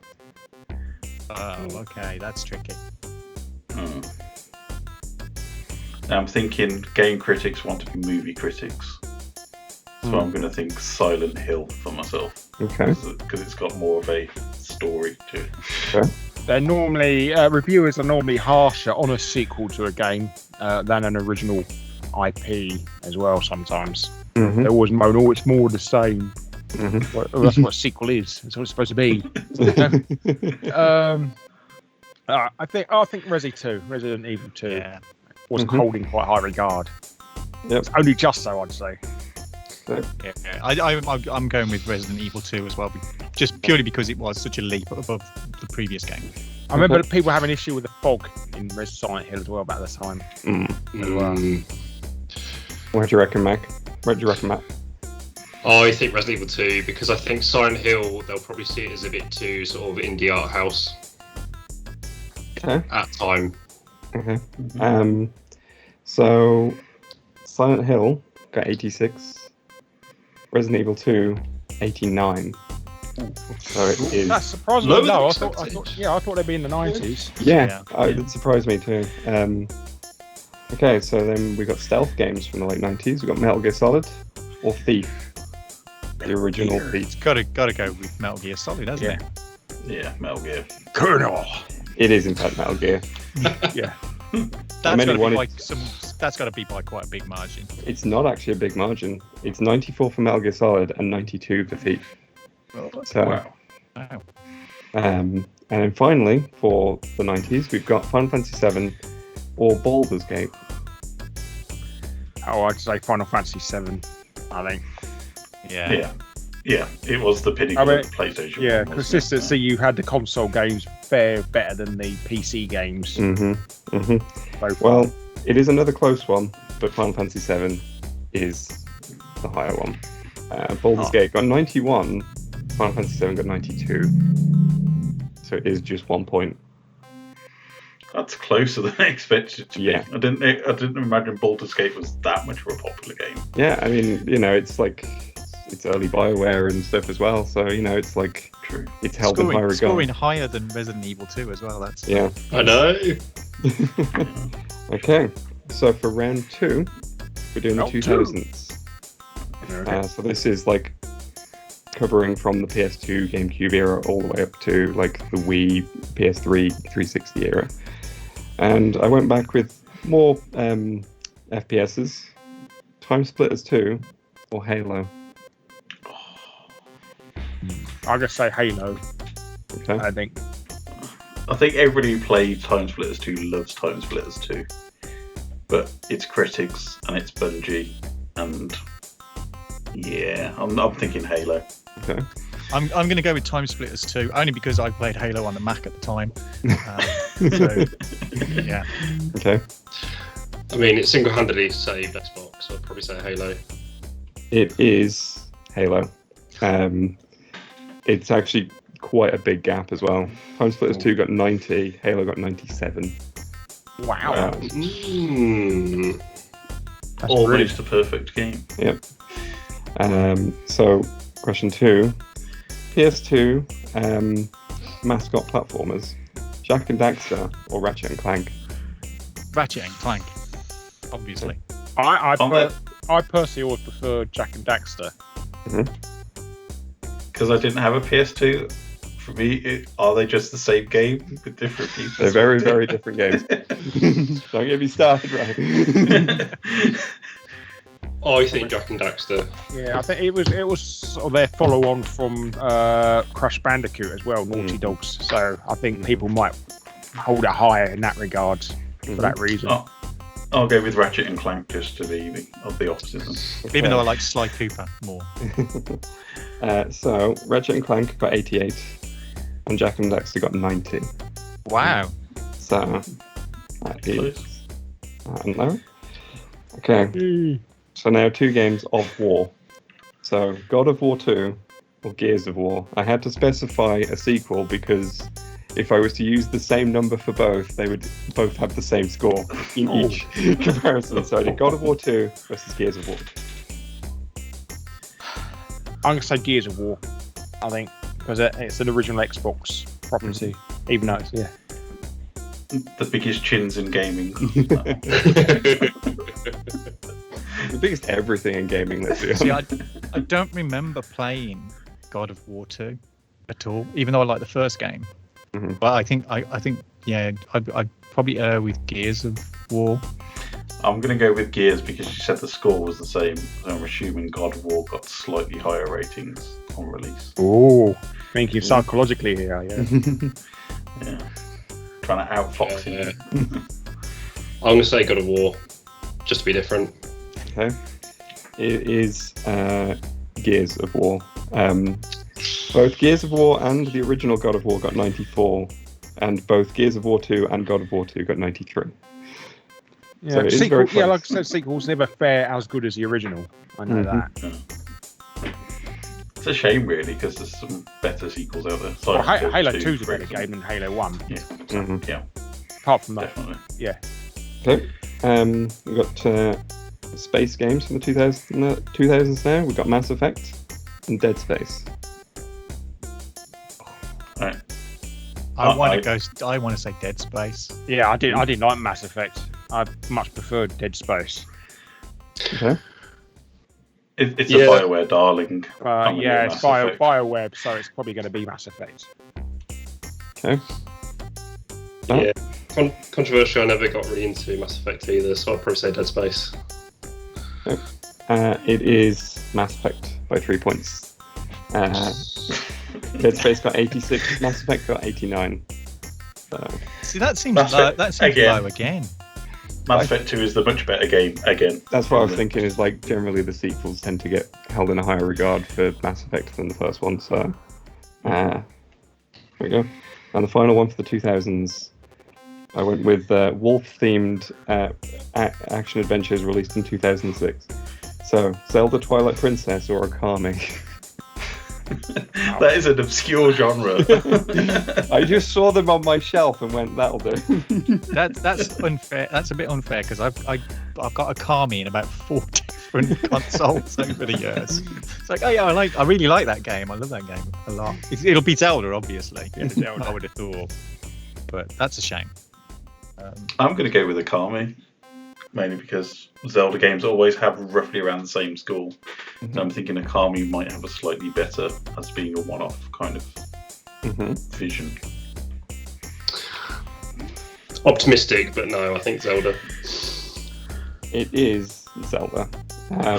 Speaker 2: Oh, okay, that's tricky.
Speaker 1: Now I'm thinking game critics want to be movie critics. So I'm going to think Silent Hill for myself.
Speaker 3: Okay.
Speaker 1: Because it's got more of a story to it.
Speaker 3: Okay.
Speaker 9: They're normally, reviewers are normally harsher on a sequel to a game than an original IP as well sometimes. They always moan, it's more the same. Well, that's what a sequel is. That's what it's supposed to be. I think Resident Evil 2 was holding quite high regard.
Speaker 3: Yep.
Speaker 9: It's only just so, I'd say.
Speaker 2: I'm going with Resident Evil 2 as well, just purely because it was such a leap above the previous game.
Speaker 9: I remember people having an issue with the fog in Silent Hill as well about the time.
Speaker 3: What do you reckon, Mac? What do you reckon, Matt?
Speaker 4: I think Resident Evil 2, because I think Silent Hill, they'll probably see it as a bit too sort of indie art house at time.
Speaker 3: Okay. So Silent Hill got 86, Resident Evil 2 89. So it is.
Speaker 9: That's surprisingly low. I thought they'd be in the 90s.
Speaker 3: Yeah. It surprised me too. Okay, so then we got stealth games from the late 90s. We got Metal Gear Solid or Thief, the original Thief.
Speaker 2: It's got to go with Metal Gear Solid, hasn't it?
Speaker 1: Yeah, Metal Gear.
Speaker 9: Colonel.
Speaker 3: It is in fact Metal Gear.
Speaker 9: Yeah.
Speaker 2: That's got to be by quite a big margin.
Speaker 3: It's not actually a big margin. It's 94 for Metal Gear Solid and 92 for Thief.
Speaker 1: Wow.
Speaker 3: And then finally, for the 90s, we've got Final Fantasy VII or Baldur's Gate.
Speaker 9: Oh, I'd say Final Fantasy VII, I think.
Speaker 2: Yeah.
Speaker 1: Yeah, it was the pinnacle of PlayStation.
Speaker 9: Yeah,
Speaker 1: 1,
Speaker 9: consistency. You had the console games fare better than the PC games.
Speaker 3: Well, it is another close one, but Final Fantasy VII is the higher one. Baldur's Gate got 91, Final Fantasy VII got 92. So it is just 1 point.
Speaker 1: That's closer than I expected it to be.
Speaker 3: Yeah.
Speaker 1: I didn't imagine Baldur's Gate was that much of a popular game.
Speaker 3: Yeah, I mean, it's like it's early BioWare and stuff as well, so it's like
Speaker 1: true.
Speaker 3: It's held in high regard.
Speaker 2: Scoring higher than Resident Evil 2 as well. That's
Speaker 4: I know.
Speaker 3: Okay, so for round 2, we're doing the 2000s.
Speaker 9: Okay.
Speaker 3: So this is like covering from the PS2, GameCube era all the way up to like the Wii, PS3, 360 era. And I went back with more FPSs, Time Splitters 2 or Halo.
Speaker 9: I'm gonna say Halo.
Speaker 3: Okay.
Speaker 9: I think
Speaker 1: everybody who played Time Splitters 2 loves Time Splitters 2. But it's critics and it's Bungie, and yeah, I'm thinking Halo.
Speaker 3: Okay.
Speaker 2: I'm going to go with Time Splitters 2, only because I played Halo on the Mac at the time. Yeah.
Speaker 3: Okay.
Speaker 4: I mean, it single-handedly saved Xbox, so I'd probably say Halo.
Speaker 3: It is Halo. It's actually quite a big gap as well. Time Splitters 2 got 90, Halo got 97.
Speaker 9: wow.
Speaker 2: That's
Speaker 1: Almost a perfect game.
Speaker 3: Yep. So, question 2. PS2 mascot platformers. Jak and Daxter or Ratchet and Clank?
Speaker 2: Ratchet and Clank, obviously.
Speaker 9: I personally always prefer Jak and Daxter.
Speaker 1: Because I didn't have a PS2. For me, are they just the same game with different people?
Speaker 3: They're very, very different games. Don't get me started, right?
Speaker 4: I think Jak and Daxter.
Speaker 9: Yeah, I think it was sort of their follow-on from Crash Bandicoot as well, Naughty Dogs. So I think people might hold it higher in that regard for that reason.
Speaker 1: I'll go with Ratchet and Clank just to be the opposite.
Speaker 3: Okay.
Speaker 2: Even though I like Sly Cooper more.
Speaker 3: So Ratchet and Clank got 88, and Jak and Daxter got 90.
Speaker 2: Wow.
Speaker 3: So that is Larry. Okay. So now 2 games of war. So God of War 2 or Gears of War. I had to specify a sequel because if I was to use the same number for both, they would both have the same score in each comparison. So I did God of War 2 versus Gears of War.
Speaker 9: I'm going to say Gears of War, I think, because it's an original Xbox property, even though it's,
Speaker 1: The biggest chins in gaming.
Speaker 3: The biggest everything in gaming, let's be honest.
Speaker 2: See, I don't remember playing God of War 2 at all, even though I like the first game. But I think I'd probably err with Gears of War.
Speaker 1: I'm going to go with Gears because you said the score was the same. I'm assuming God of War got slightly higher ratings on release.
Speaker 9: Oh, thinking psychologically here, yeah.
Speaker 1: Yeah. Trying to outfox him.
Speaker 4: I'm going to say God of War, just to be different.
Speaker 3: Okay. It is Gears of War. Both Gears of War and the original God of War got 94, and both Gears of War 2 and God of War 2 got 93.
Speaker 9: Yeah,
Speaker 3: So it is
Speaker 9: sequel,
Speaker 3: very close.
Speaker 9: like I said, sequels never fare as good as the original. I know that.
Speaker 1: It's a shame, really, because there's some better sequels out there.
Speaker 9: Well,
Speaker 1: Silent Hill
Speaker 9: Halo
Speaker 1: 2,
Speaker 9: 2 is a
Speaker 1: for
Speaker 9: better
Speaker 1: example.
Speaker 9: game than Halo 1.
Speaker 1: Yeah, yeah,
Speaker 9: Apart from that,
Speaker 1: definitely.
Speaker 9: yeah.
Speaker 3: Okay. We've got space games from the 2000s now. We've got Mass Effect and Dead Space.
Speaker 1: Right.
Speaker 2: I want to say Dead Space.
Speaker 9: Yeah, I didn't like Mass Effect. I much preferred Dead Space.
Speaker 3: Okay.
Speaker 1: It's a BioWare darling.
Speaker 9: Yeah, it's BioWare, so it's probably going to be Mass Effect.
Speaker 3: Okay. No?
Speaker 4: Yeah. Controversial, I never got really into Mass Effect either, so I'd probably say Dead Space.
Speaker 3: It is Mass Effect by 3 points. Dead Space got 86, Mass Effect got 89. So.
Speaker 2: See, that seems low again.
Speaker 1: Mass Effect 2 is the much better game again.
Speaker 3: That's what I was thinking, is like generally the sequels tend to get held in a higher regard for Mass Effect than the first one, so there we go. And the final one for the 2000s, I went with wolf-themed action adventures released in 2006. So, Zelda Twilight Princess or Okami.
Speaker 1: That is an obscure genre.
Speaker 3: I just saw them on my shelf and went, that'll do.
Speaker 2: That's unfair. That's a bit unfair because I've got Okami in about 4 different consoles over the years. It's like, oh yeah, I really like that game. I love that game a lot. It'll be Zelda, obviously. Yeah, Zelda, I would have thought, but that's a shame.
Speaker 1: I'm going to go with Okami, mainly because Zelda games always have roughly around the same score. And I'm thinking Okami might have a slightly better, as being a one-off kind of vision.
Speaker 4: Optimistic, but no, I think Zelda.
Speaker 3: It is Zelda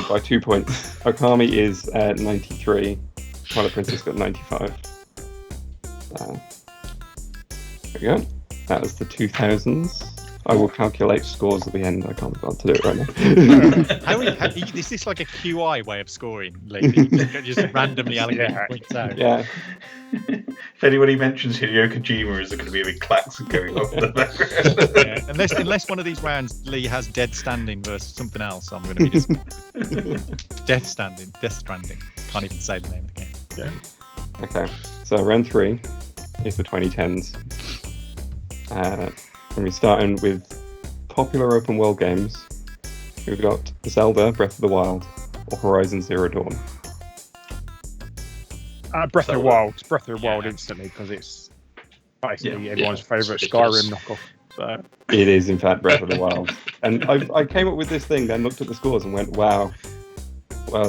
Speaker 3: by 2 points. Okami is 93. Twilight Princess got 95. There we go. That was the 2000s. I will calculate scores at the end. I can't be able to do it right now.
Speaker 2: Is this like a QI way of scoring, Leigh? Just randomly allocating points out.
Speaker 3: Yeah.
Speaker 1: If anybody mentions Hideo Kojima, is there going to be a big klaxon going off in the background?
Speaker 2: Yeah. Unless one of these rounds Leigh has Dead Standing versus something else, I'm going to be just Death Stranding. Can't even say the name of the game.
Speaker 3: Yeah. Okay. So round 3 is the 2010s. And we're starting with popular open world games. We've got Zelda, Breath of the Wild, or Horizon Zero Dawn.
Speaker 9: Breath of the Wild. It's Breath of the Wild instantly because it's basically everyone's favourite Skyrim knockoff. So.
Speaker 3: It is, in fact, Breath of the Wild. And I came up with this thing, then looked at the scores and went, wow,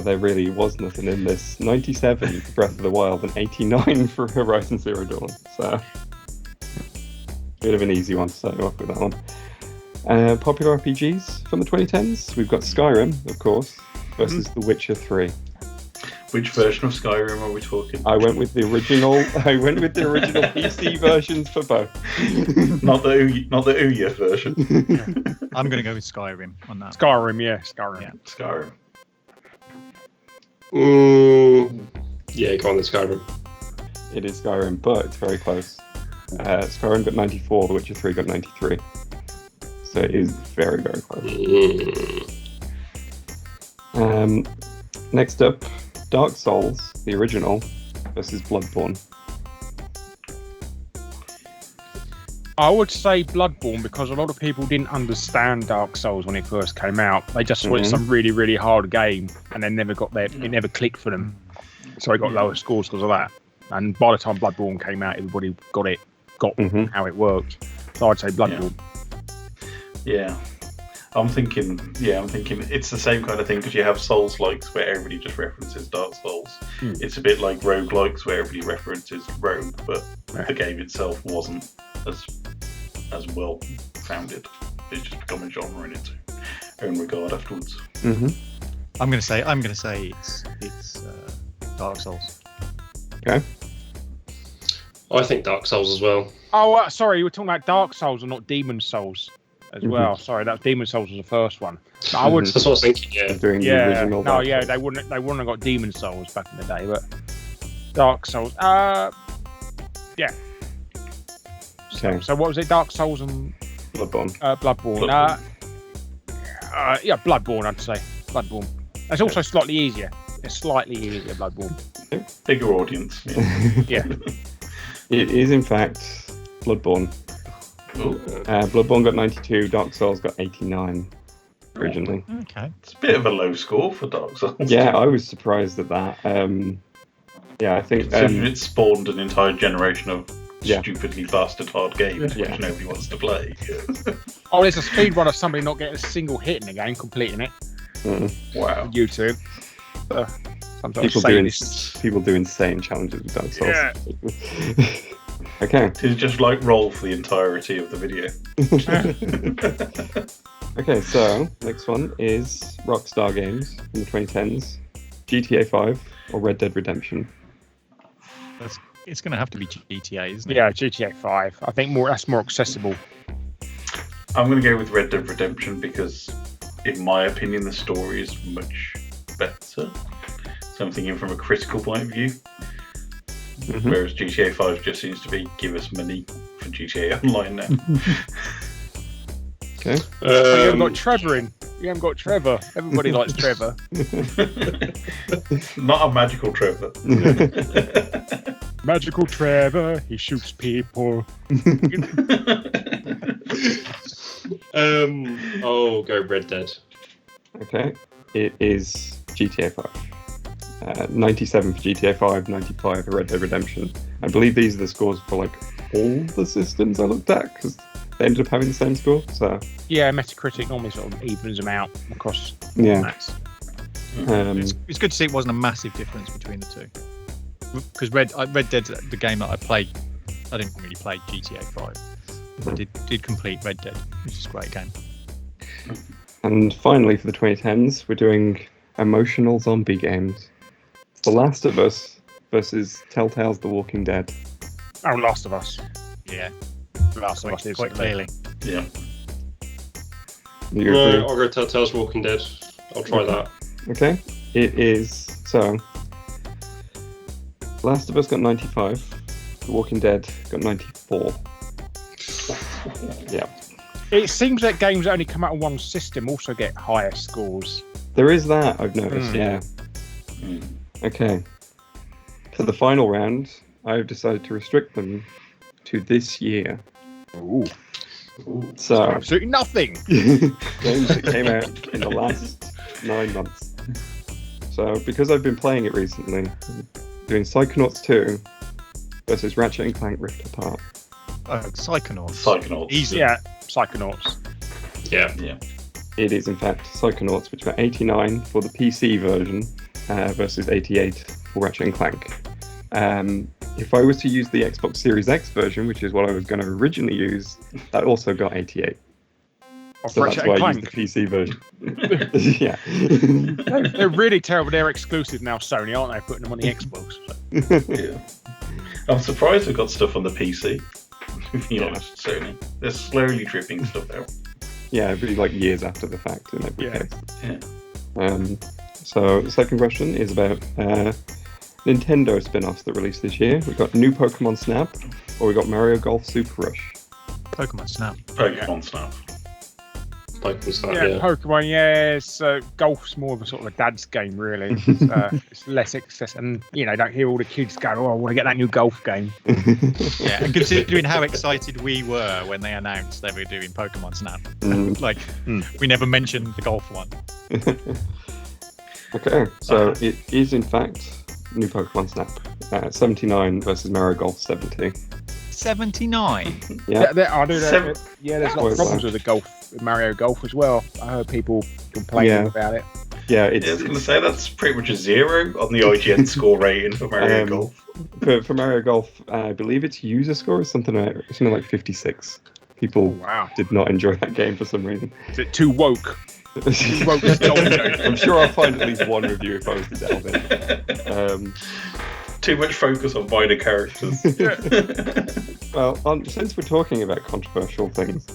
Speaker 3: there really was nothing in this. 97 for Breath of the Wild and 89 for Horizon Zero Dawn. So, bit of an easy one to start off with that one. Popular RPGs from the 2010s. We've got Skyrim, of course, versus The Witcher 3.
Speaker 1: Which version of Skyrim are we talking?
Speaker 3: I went with the original PC versions for both.
Speaker 1: Not the Ouya version.
Speaker 2: I'm going to go with Skyrim on that.
Speaker 9: Skyrim, yeah, Skyrim.
Speaker 2: Yeah.
Speaker 1: Skyrim.
Speaker 4: Yeah, go on the Skyrim.
Speaker 3: It is Skyrim, but it's very close. Skyrim got 94, The Witcher 3 got 93. So it is very, very close. Next up, Dark Souls, the original, versus Bloodborne.
Speaker 9: I would say Bloodborne because a lot of people didn't understand Dark Souls when it first came out. They just thought it's some really, really hard game, and they never got there. It never clicked for them, so it got lower scores because of that. And by the time Bloodborne came out, everybody got how it worked. So I'd say Bloodborne.
Speaker 1: Yeah. I'm thinking it's the same kind of thing because you have Souls-likes where everybody just references Dark Souls. It's a bit like roguelikes where everybody references Rogue, but the game itself wasn't as well founded. It's just become a genre in its own regard afterwards.
Speaker 2: I'm going to say it's Dark Souls.
Speaker 3: Okay.
Speaker 4: I think Dark Souls as well.
Speaker 9: Oh, sorry, you were talking about Dark Souls and not Demon Souls as well. Sorry, that Demon Souls was the first one. But I would.
Speaker 4: That's what I was thinking. Yeah.
Speaker 3: Doing the original.
Speaker 9: No, yeah, they wouldn't have got Demon Souls back in the day, but Dark Souls. Yeah.
Speaker 3: Okay.
Speaker 9: So what was it? Dark Souls and
Speaker 3: Bloodborne.
Speaker 9: Bloodborne. Yeah, Bloodborne. I'd say Bloodborne. It's also slightly easier. It's slightly easier, Bloodborne.
Speaker 1: Bigger audience.
Speaker 9: Yeah.
Speaker 3: It is, in fact, Bloodborne. Bloodborne got 92, Dark Souls got 89 originally.
Speaker 2: Okay.
Speaker 1: It's a bit of a low score for Dark Souls.
Speaker 3: Yeah, I was surprised at that. I think...
Speaker 1: it spawned an entire generation of stupidly bastard hard games which nobody wants to play.
Speaker 9: Oh, there's a speedrun of somebody not getting a single hit in the game, completing it.
Speaker 1: Wow.
Speaker 9: YouTube.
Speaker 3: People do insane challenges with Dark Souls.
Speaker 9: Yeah.
Speaker 3: Okay.
Speaker 1: To just like roll for the entirety of the video.
Speaker 3: Okay, so next one is Rockstar Games in the 2010s, GTA 5 or Red Dead Redemption.
Speaker 2: It's going to have to be GTA, isn't it?
Speaker 9: Yeah, GTA 5. I think that's more accessible.
Speaker 1: I'm going to go with Red Dead Redemption because, in my opinion, the story is much better. So I'm thinking from a critical point of view. Mm-hmm. Whereas GTA 5 just seems to be give us money for GTA Online now.
Speaker 3: Okay.
Speaker 9: You haven't got Trevor in. You haven't got Trevor. Everybody likes Trevor.
Speaker 1: Not a magical Trevor.
Speaker 9: Magical Trevor, he shoots people.
Speaker 4: I'll go Red Dead.
Speaker 3: Okay, it is GTA 5. 97 for GTA 5, 95 for Red Dead Redemption. I believe these are the scores for like all the systems I looked at because they ended up having the same score. So
Speaker 9: yeah, Metacritic normally sort of evens them out across
Speaker 3: formats.
Speaker 2: It's good to see it wasn't a massive difference between the two. Because Red Dead, the game that I played, I didn't really play GTA 5. I did complete Red Dead, which is a great game.
Speaker 3: And finally, for the 2010s, we're doing emotional zombie games. The Last of Us versus Telltale's The Walking Dead.
Speaker 9: Oh, Last of Us.
Speaker 2: Yeah.
Speaker 9: Last of Us is
Speaker 2: quite clearly.
Speaker 1: Yeah.
Speaker 4: No, I'll go Telltale's Walking Dead. I'll try that.
Speaker 3: Okay. It is so. Last of Us got 95. The Walking Dead got 94. Yeah.
Speaker 9: It seems that games that only come out on one system also get higher scores.
Speaker 3: There is that, I've noticed, yeah. Okay. For the final round, I've decided to restrict them to this year.
Speaker 9: Ooh.
Speaker 3: So
Speaker 9: absolutely nothing.
Speaker 3: Games that came out in the last 9 months. So because I've been playing it recently, I'm doing Psychonauts 2 versus Ratchet & Clank Rift Apart.
Speaker 2: Psychonauts.
Speaker 1: Easy.
Speaker 9: Yeah, Psychonauts.
Speaker 4: Yeah.
Speaker 3: It is in fact Psychonauts, which got 89 for the PC version versus 88 for Ratchet & Clank. If I was to use the Xbox Series X version, which is what I was going to originally use, that also got 88. So that's why I used the PC version. Yeah.
Speaker 9: They're really terrible. They're exclusive now, Sony, aren't they? Putting them on the Xbox.
Speaker 1: Yeah. I'm surprised they've got stuff on the PC. To be honest, Sony. They're slowly dripping stuff out.
Speaker 3: Yeah, really like years after the fact in every case.
Speaker 1: Yeah.
Speaker 3: So the second question is about Nintendo spin-offs that released this year. We've got new Pokemon Snap, or we got Mario Golf Super Rush.
Speaker 2: Pokemon Snap.
Speaker 1: Pokemon Snap.
Speaker 4: Pokemon Snap,
Speaker 9: yeah. Pokemon, yeah. So golf's more of a sort of a dad's game, really. It's less access, and don't hear all the kids going, "Oh, I want to get that new golf game."
Speaker 2: Yeah, and considering how excited we were when they announced they were doing Pokemon Snap, we never mentioned the golf one.
Speaker 3: Okay, so it is in fact new Pokemon Snap. 79 versus Mario Golf 70.
Speaker 2: 79?
Speaker 3: Yeah.
Speaker 9: There's a lot of problems with the Mario Golf as well. I heard people complaining about it.
Speaker 3: Yeah,
Speaker 1: I was going to say that's pretty much a 0 on the IGN score rating for Mario Golf.
Speaker 3: For Mario Golf, I believe its user score is something like 56. People did not enjoy that game for some reason.
Speaker 9: Is it too woke?
Speaker 3: I'm sure I'll find at least one review if I was to delve in.
Speaker 1: Too much focus on minor characters.
Speaker 3: Well, since we're talking about controversial things,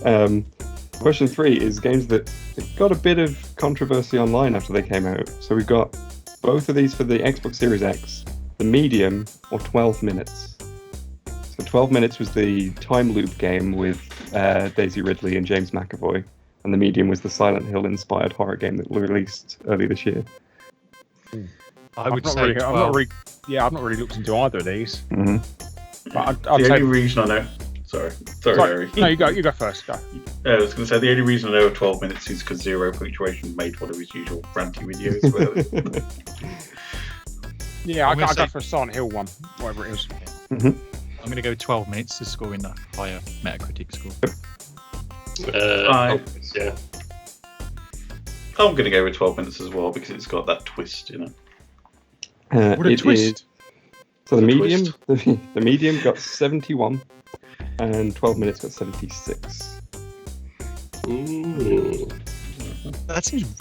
Speaker 3: question 3 is games that got a bit of controversy online after they came out. So we've got both of these for the Xbox Series X, the Medium or 12 Minutes. So 12 Minutes was the time loop game with Daisy Ridley and James McAvoy. And the Medium was the Silent Hill-inspired horror game that was released early this year.
Speaker 2: I've not really
Speaker 9: looked into either of these.
Speaker 3: Mm-hmm.
Speaker 1: But the only reason I know... Sorry, Larry.
Speaker 9: No, you go first. Go.
Speaker 1: I was going to say, the only reason I know 12 minutes is because Zero Punctuation made one of his usual ranty videos.
Speaker 9: Yeah, I go for a Silent Hill one, whatever it is.
Speaker 3: Mm-hmm.
Speaker 2: I'm going to go 12 minutes to score in the higher Metacritic score.
Speaker 1: Yeah. I'm going to go with 12 minutes as well because it's got that twist in it.
Speaker 9: What a twist!
Speaker 3: So the medium got 71, and 12 minutes got 76.
Speaker 4: Ooh.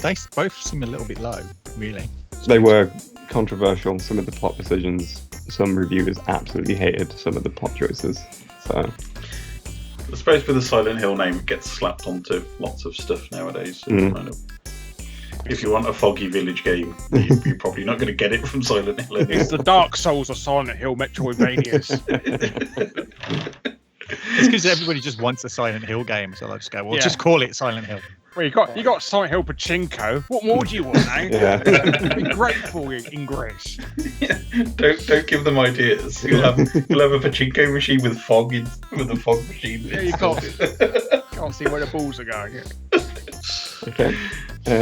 Speaker 2: They both seem a little bit low, really.
Speaker 3: They were controversial. Some of the plot decisions, some reviewers absolutely hated some of the plot choices. So
Speaker 1: I suppose with the Silent Hill name, it gets slapped onto lots of stuff nowadays. Kind of, if you want a Foggy Village game, you're probably not going to get it from Silent Hill anymore.
Speaker 9: It's the Dark Souls or Silent Hill Metroidvanias.
Speaker 2: It's because everybody just wants a Silent Hill game, so they'll just go, just call it Silent Hill.
Speaker 9: Well, you got Silent Hill Pachinko. What more do you want, eh?
Speaker 3: Yeah.
Speaker 9: Be grateful in Greece.
Speaker 1: Don't give them ideas. You'll have a pachinko machine with fog with a fog machine.
Speaker 9: Yeah, you can't see where the balls are going.
Speaker 3: Okay.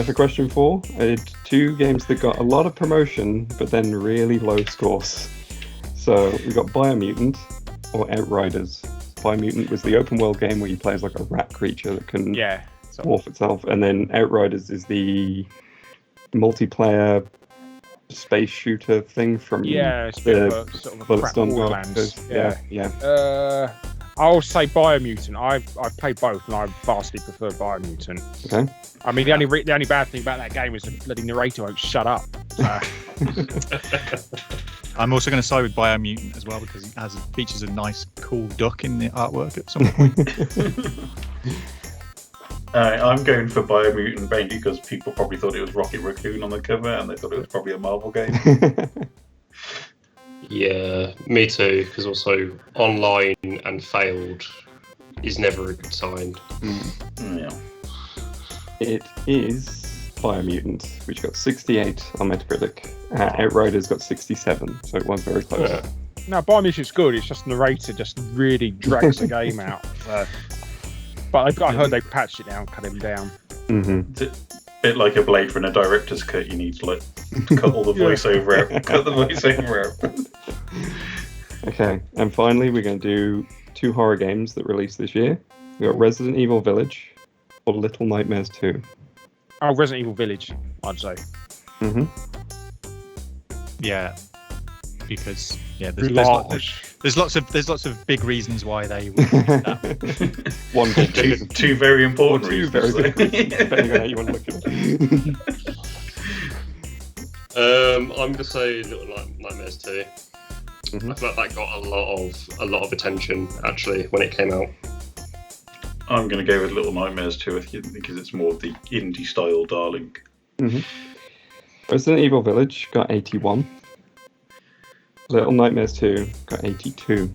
Speaker 3: For question 4, I did 2 games that got a lot of promotion, but then really low scores. So we got Biomutant or Outriders. Biomutant was the open world game where you play as like a rat creature that can morph itself, and then Outriders is the multiplayer space shooter thing from
Speaker 9: it's
Speaker 3: the
Speaker 9: sort of a
Speaker 3: Bulletstorm
Speaker 9: Borderlands.
Speaker 3: Yeah.
Speaker 9: I'll say Biomutant. I've played both, and I vastly prefer Biomutant.
Speaker 3: Okay.
Speaker 9: I mean, the only bad thing about that game is the bloody narrator won't shut up.
Speaker 2: I'm also going to side with Biomutant as well because it features a nice, cool duck in the artwork at some point.
Speaker 1: I'm going for Biomutant mainly because people probably thought it was Rocket Raccoon on the cover and they thought it was probably a Marvel game.
Speaker 4: Yeah, me too, because also online and failed is never a good sign.
Speaker 1: Yeah.
Speaker 3: It is Biomutant, which got 68 on Metacritic. Outriders got 67, so it was very close.
Speaker 9: Yeah. No, Biomutant's good, it's just the narrator just really drags the game out. But I heard they patched it down, cut him down.
Speaker 1: It's a bit like a Blade Runner director's cut. You need to cut all the voiceover out. Cut the voiceover out.
Speaker 3: Okay, and finally we're going to do 2 horror games that released this year. We got Resident Evil Village or Little Nightmares 2.
Speaker 9: Oh, Resident Evil Village, I'd say.
Speaker 2: Yeah, because there's lots of big reasons why they would do that.
Speaker 3: One big reason.
Speaker 1: Two very important reasons.
Speaker 3: Very big reasons, depending on how you want to look at it.
Speaker 4: I'm going to say Little Nightmares 2. I feel like that got a lot of attention actually when it came out.
Speaker 1: I'm going to go with Little Nightmares 2 because it's more of the indie style darling.
Speaker 3: Resident Evil Village got 81. Little Nightmares 2 got 82.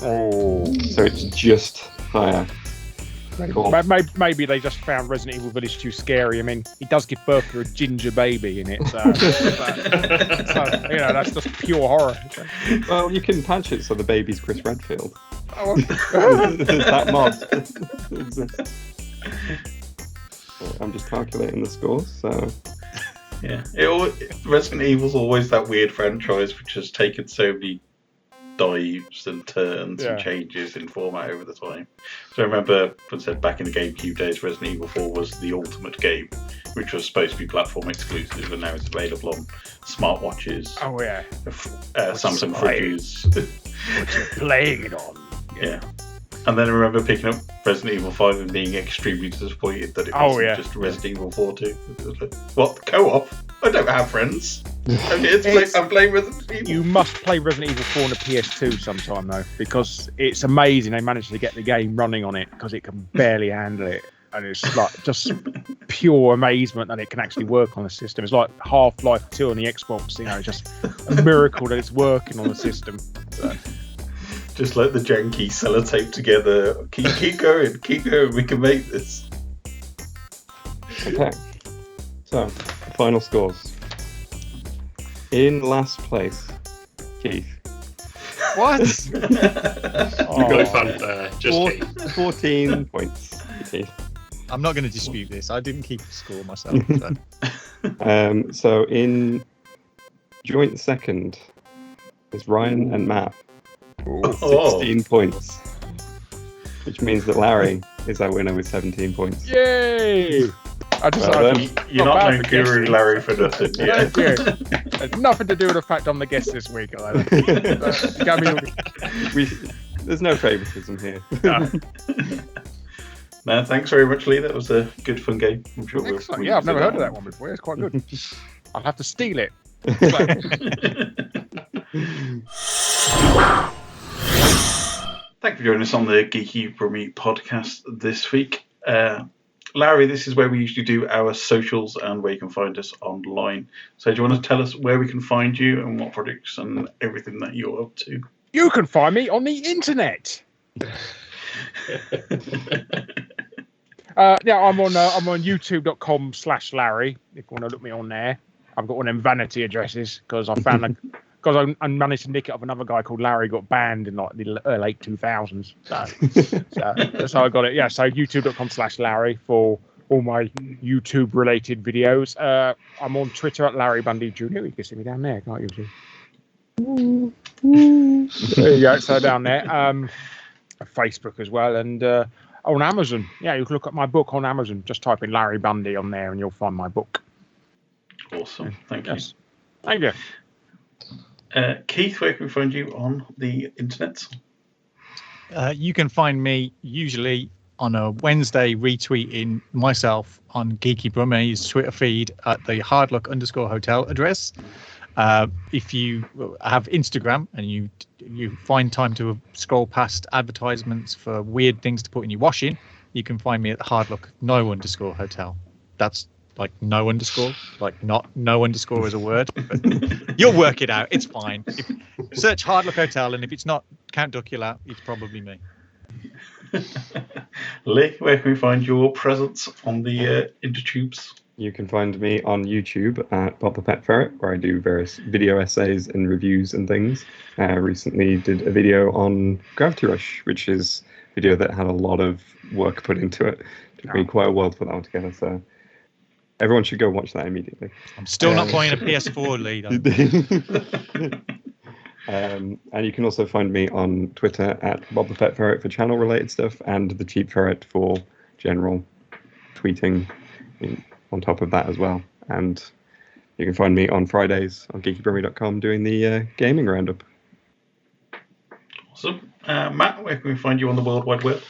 Speaker 9: Oh.
Speaker 3: So it's just higher. Cool.
Speaker 9: Maybe they just found Resident Evil Village too scary. I mean, he does give birth to a ginger baby in it, so that's just pure horror.
Speaker 3: Well, you can patch it so the baby's Chris Redfield. That mod exists. I'm just calculating the scores, so...
Speaker 1: Yeah, Resident Evil's always that weird franchise which has taken so many dives and turns and changes in format over the time. So I remember, I said back in the GameCube days, Resident Evil 4 was the ultimate game, which was supposed to be platform exclusive, and now it's available on smartwatches.
Speaker 9: Oh yeah,
Speaker 1: Samsung fridges.
Speaker 9: What you're playing it on?
Speaker 1: Yeah. And then I remember picking up Resident Evil 5 and being extremely disappointed that it wasn't just Resident Evil 4 too. What? Co-op? I don't have friends. I'm playing Resident Evil.
Speaker 9: You must play Resident Evil 4 on a PS2 sometime though, because it's amazing they managed to get the game running on it because it can barely handle it. And it's like just pure amazement that it can actually work on the system. It's like Half-Life 2 on the Xbox, just a miracle that it's working on the system. So.
Speaker 1: Just let the janky sellotape together. Keep going, we can make this.
Speaker 3: Okay. So, final scores. In last place, Keith.
Speaker 2: What?
Speaker 4: No fanfare, just Keith.
Speaker 3: 14 points, Keith.
Speaker 2: I'm not going to dispute this. I didn't keep the score myself. So.
Speaker 3: So in joint second is Ryan and Matt. 16 points. Which means that Larry is our winner with 17 points.
Speaker 9: Yay!
Speaker 1: You're not known Guru Larry for nothing. Yeah.
Speaker 9: It's nothing to do with the fact I'm the guest this week either.
Speaker 3: There's no favoritism here.
Speaker 1: No, thanks very much, Leigh. That was a good, fun game. I'm sure
Speaker 9: yeah, I've never heard of that one before. It's quite good. I'll have to steal it.
Speaker 1: Thank you for joining us on the Geeky Brummie podcast this week. Larry, this is where we usually do our socials and where you can find us online. So do you want to tell us where we can find you and what projects and everything that you're up to?
Speaker 9: You can find me on the internet. I'm on youtube.com/Larry if you want to look me on there. I've got one of them vanity addresses because I found because I managed to nick it off another guy called Larry, got banned in like the late 2000s. So I got it. Yeah, so youtube.com/Larry for all my YouTube related videos. I'm on Twitter at Larry Bundy Jr. You can see me down there, can't you? There you go. So down there. Facebook as well, and on Amazon. Yeah, you can look at my book on Amazon. Just type in Larry Bundy on there and you'll find my book.
Speaker 1: Awesome. Thank you.
Speaker 9: Thank you.
Speaker 1: Keith, where can we find you on the internet?
Speaker 2: You can find me usually on a Wednesday retweeting myself on Geeky Brummie's Twitter feed at the hardluck_hotel address. If you have Instagram and you find time to scroll past advertisements for weird things to put in your washing, you can find me at hardluck_no_hotel. That's like no underscore, like not no underscore is a word, but you'll work it out. It's fine. Search Hardluck Hotel, and if it's not Count Duckula, it's probably me.
Speaker 1: Leigh, where can we find your presence on the intertubes?
Speaker 3: You can find me on YouTube at BobThePetFerret, where I do various video essays and reviews and things. Recently did a video on Gravity Rush, which is a video that had a lot of work put into it. Took me quite a while to put that one together, so everyone should go watch that immediately.
Speaker 2: I'm still not buying a PS4, Leigh.
Speaker 3: And you can also find me on Twitter at BobThePetFerret for channel-related stuff, and the Cheap Ferret for general tweeting on top of that as well. And you can find me on Fridays on geekybrummie.com doing the gaming roundup.
Speaker 1: Awesome. Matt, where can we find you on the World Wide Web?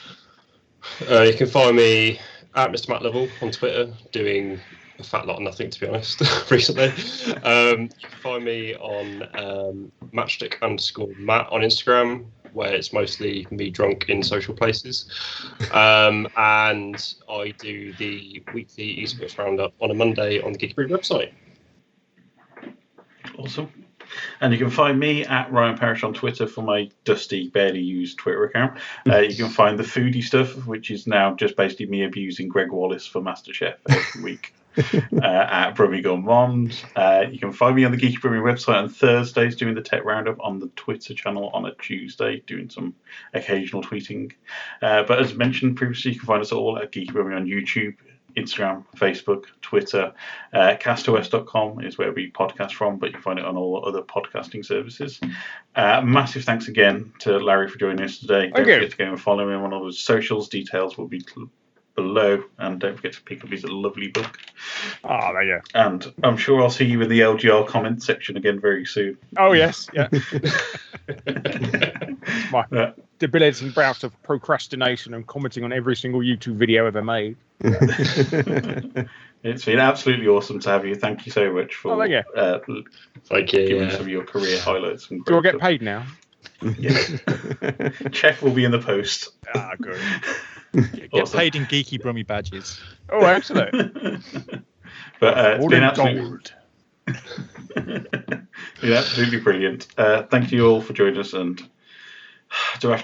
Speaker 4: You can find me at Mr. Matt Level on Twitter doing a fat lot of nothing, to be honest, recently. You can find me on matchstick_Matt on Instagram, where it's mostly me drunk in social places. And I do the weekly Esports Roundup on a Monday on the Geeky Brummie website.
Speaker 1: Awesome. And you can find me at Ryan Parrish on Twitter for my dusty, barely used Twitter account. You can find the foodie stuff, which is now just basically me abusing Greg Wallace for MasterChef every week. At Brummie Gone Mond. You can find me on the Geeky Brummie website on Thursdays doing the tech roundup, on the Twitter channel on a Tuesday doing some occasional tweeting. But as mentioned previously, you can find us all at Geeky Brummie on YouTube, Instagram, Facebook, Twitter. CastOS.com is where we podcast from, but you can find it on all other podcasting services. Massive thanks again to Larry for joining us today. Don't forget to go and follow him on all his socials. Details will be below, and don't forget to pick up his lovely book.
Speaker 9: Oh, there you go.
Speaker 1: And I'm sure I'll see you in the LGR comment section again very soon.
Speaker 9: Oh yes, yeah. My debilitating bout of procrastination and commenting on every single YouTube video ever made.
Speaker 1: It's been absolutely awesome to have you. Thank you so much for giving some of your career highlights. And
Speaker 9: do I get paid now?
Speaker 1: Yeah. Check will be in the post.
Speaker 9: Ah, good.
Speaker 2: Get paid in Geeky Brummie badges.
Speaker 9: Oh, excellent.
Speaker 1: But it's been absolutely brilliant. Thank you all for joining us. And I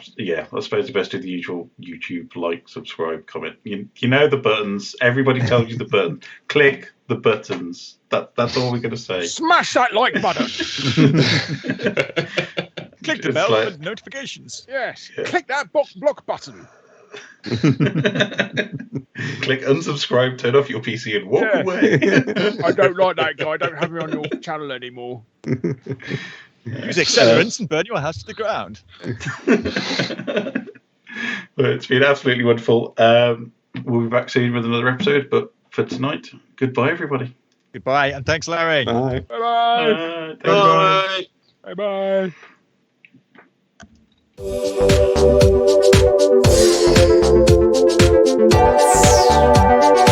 Speaker 1: suppose the best do the usual YouTube like, subscribe, comment. You know the buttons. Everybody tells you the button. Click the buttons. That's all we're going to say.
Speaker 9: Smash that like button.
Speaker 2: Click the bell for notifications.
Speaker 9: Yes. Yeah. Click that block button.
Speaker 1: Click unsubscribe, turn off your PC and walk away.
Speaker 9: I don't like that guy. Don't have me on your channel anymore.
Speaker 2: Use accelerants and burn your house to the ground.
Speaker 1: Well, it's been absolutely wonderful. We'll be back soon with another episode, but for for tonight. Goodbye, everybody.
Speaker 2: Goodbye, and thanks, Larry.
Speaker 3: Bye.
Speaker 9: Bye-bye.
Speaker 1: Bye.
Speaker 9: Bye-bye.
Speaker 10: Bye-bye.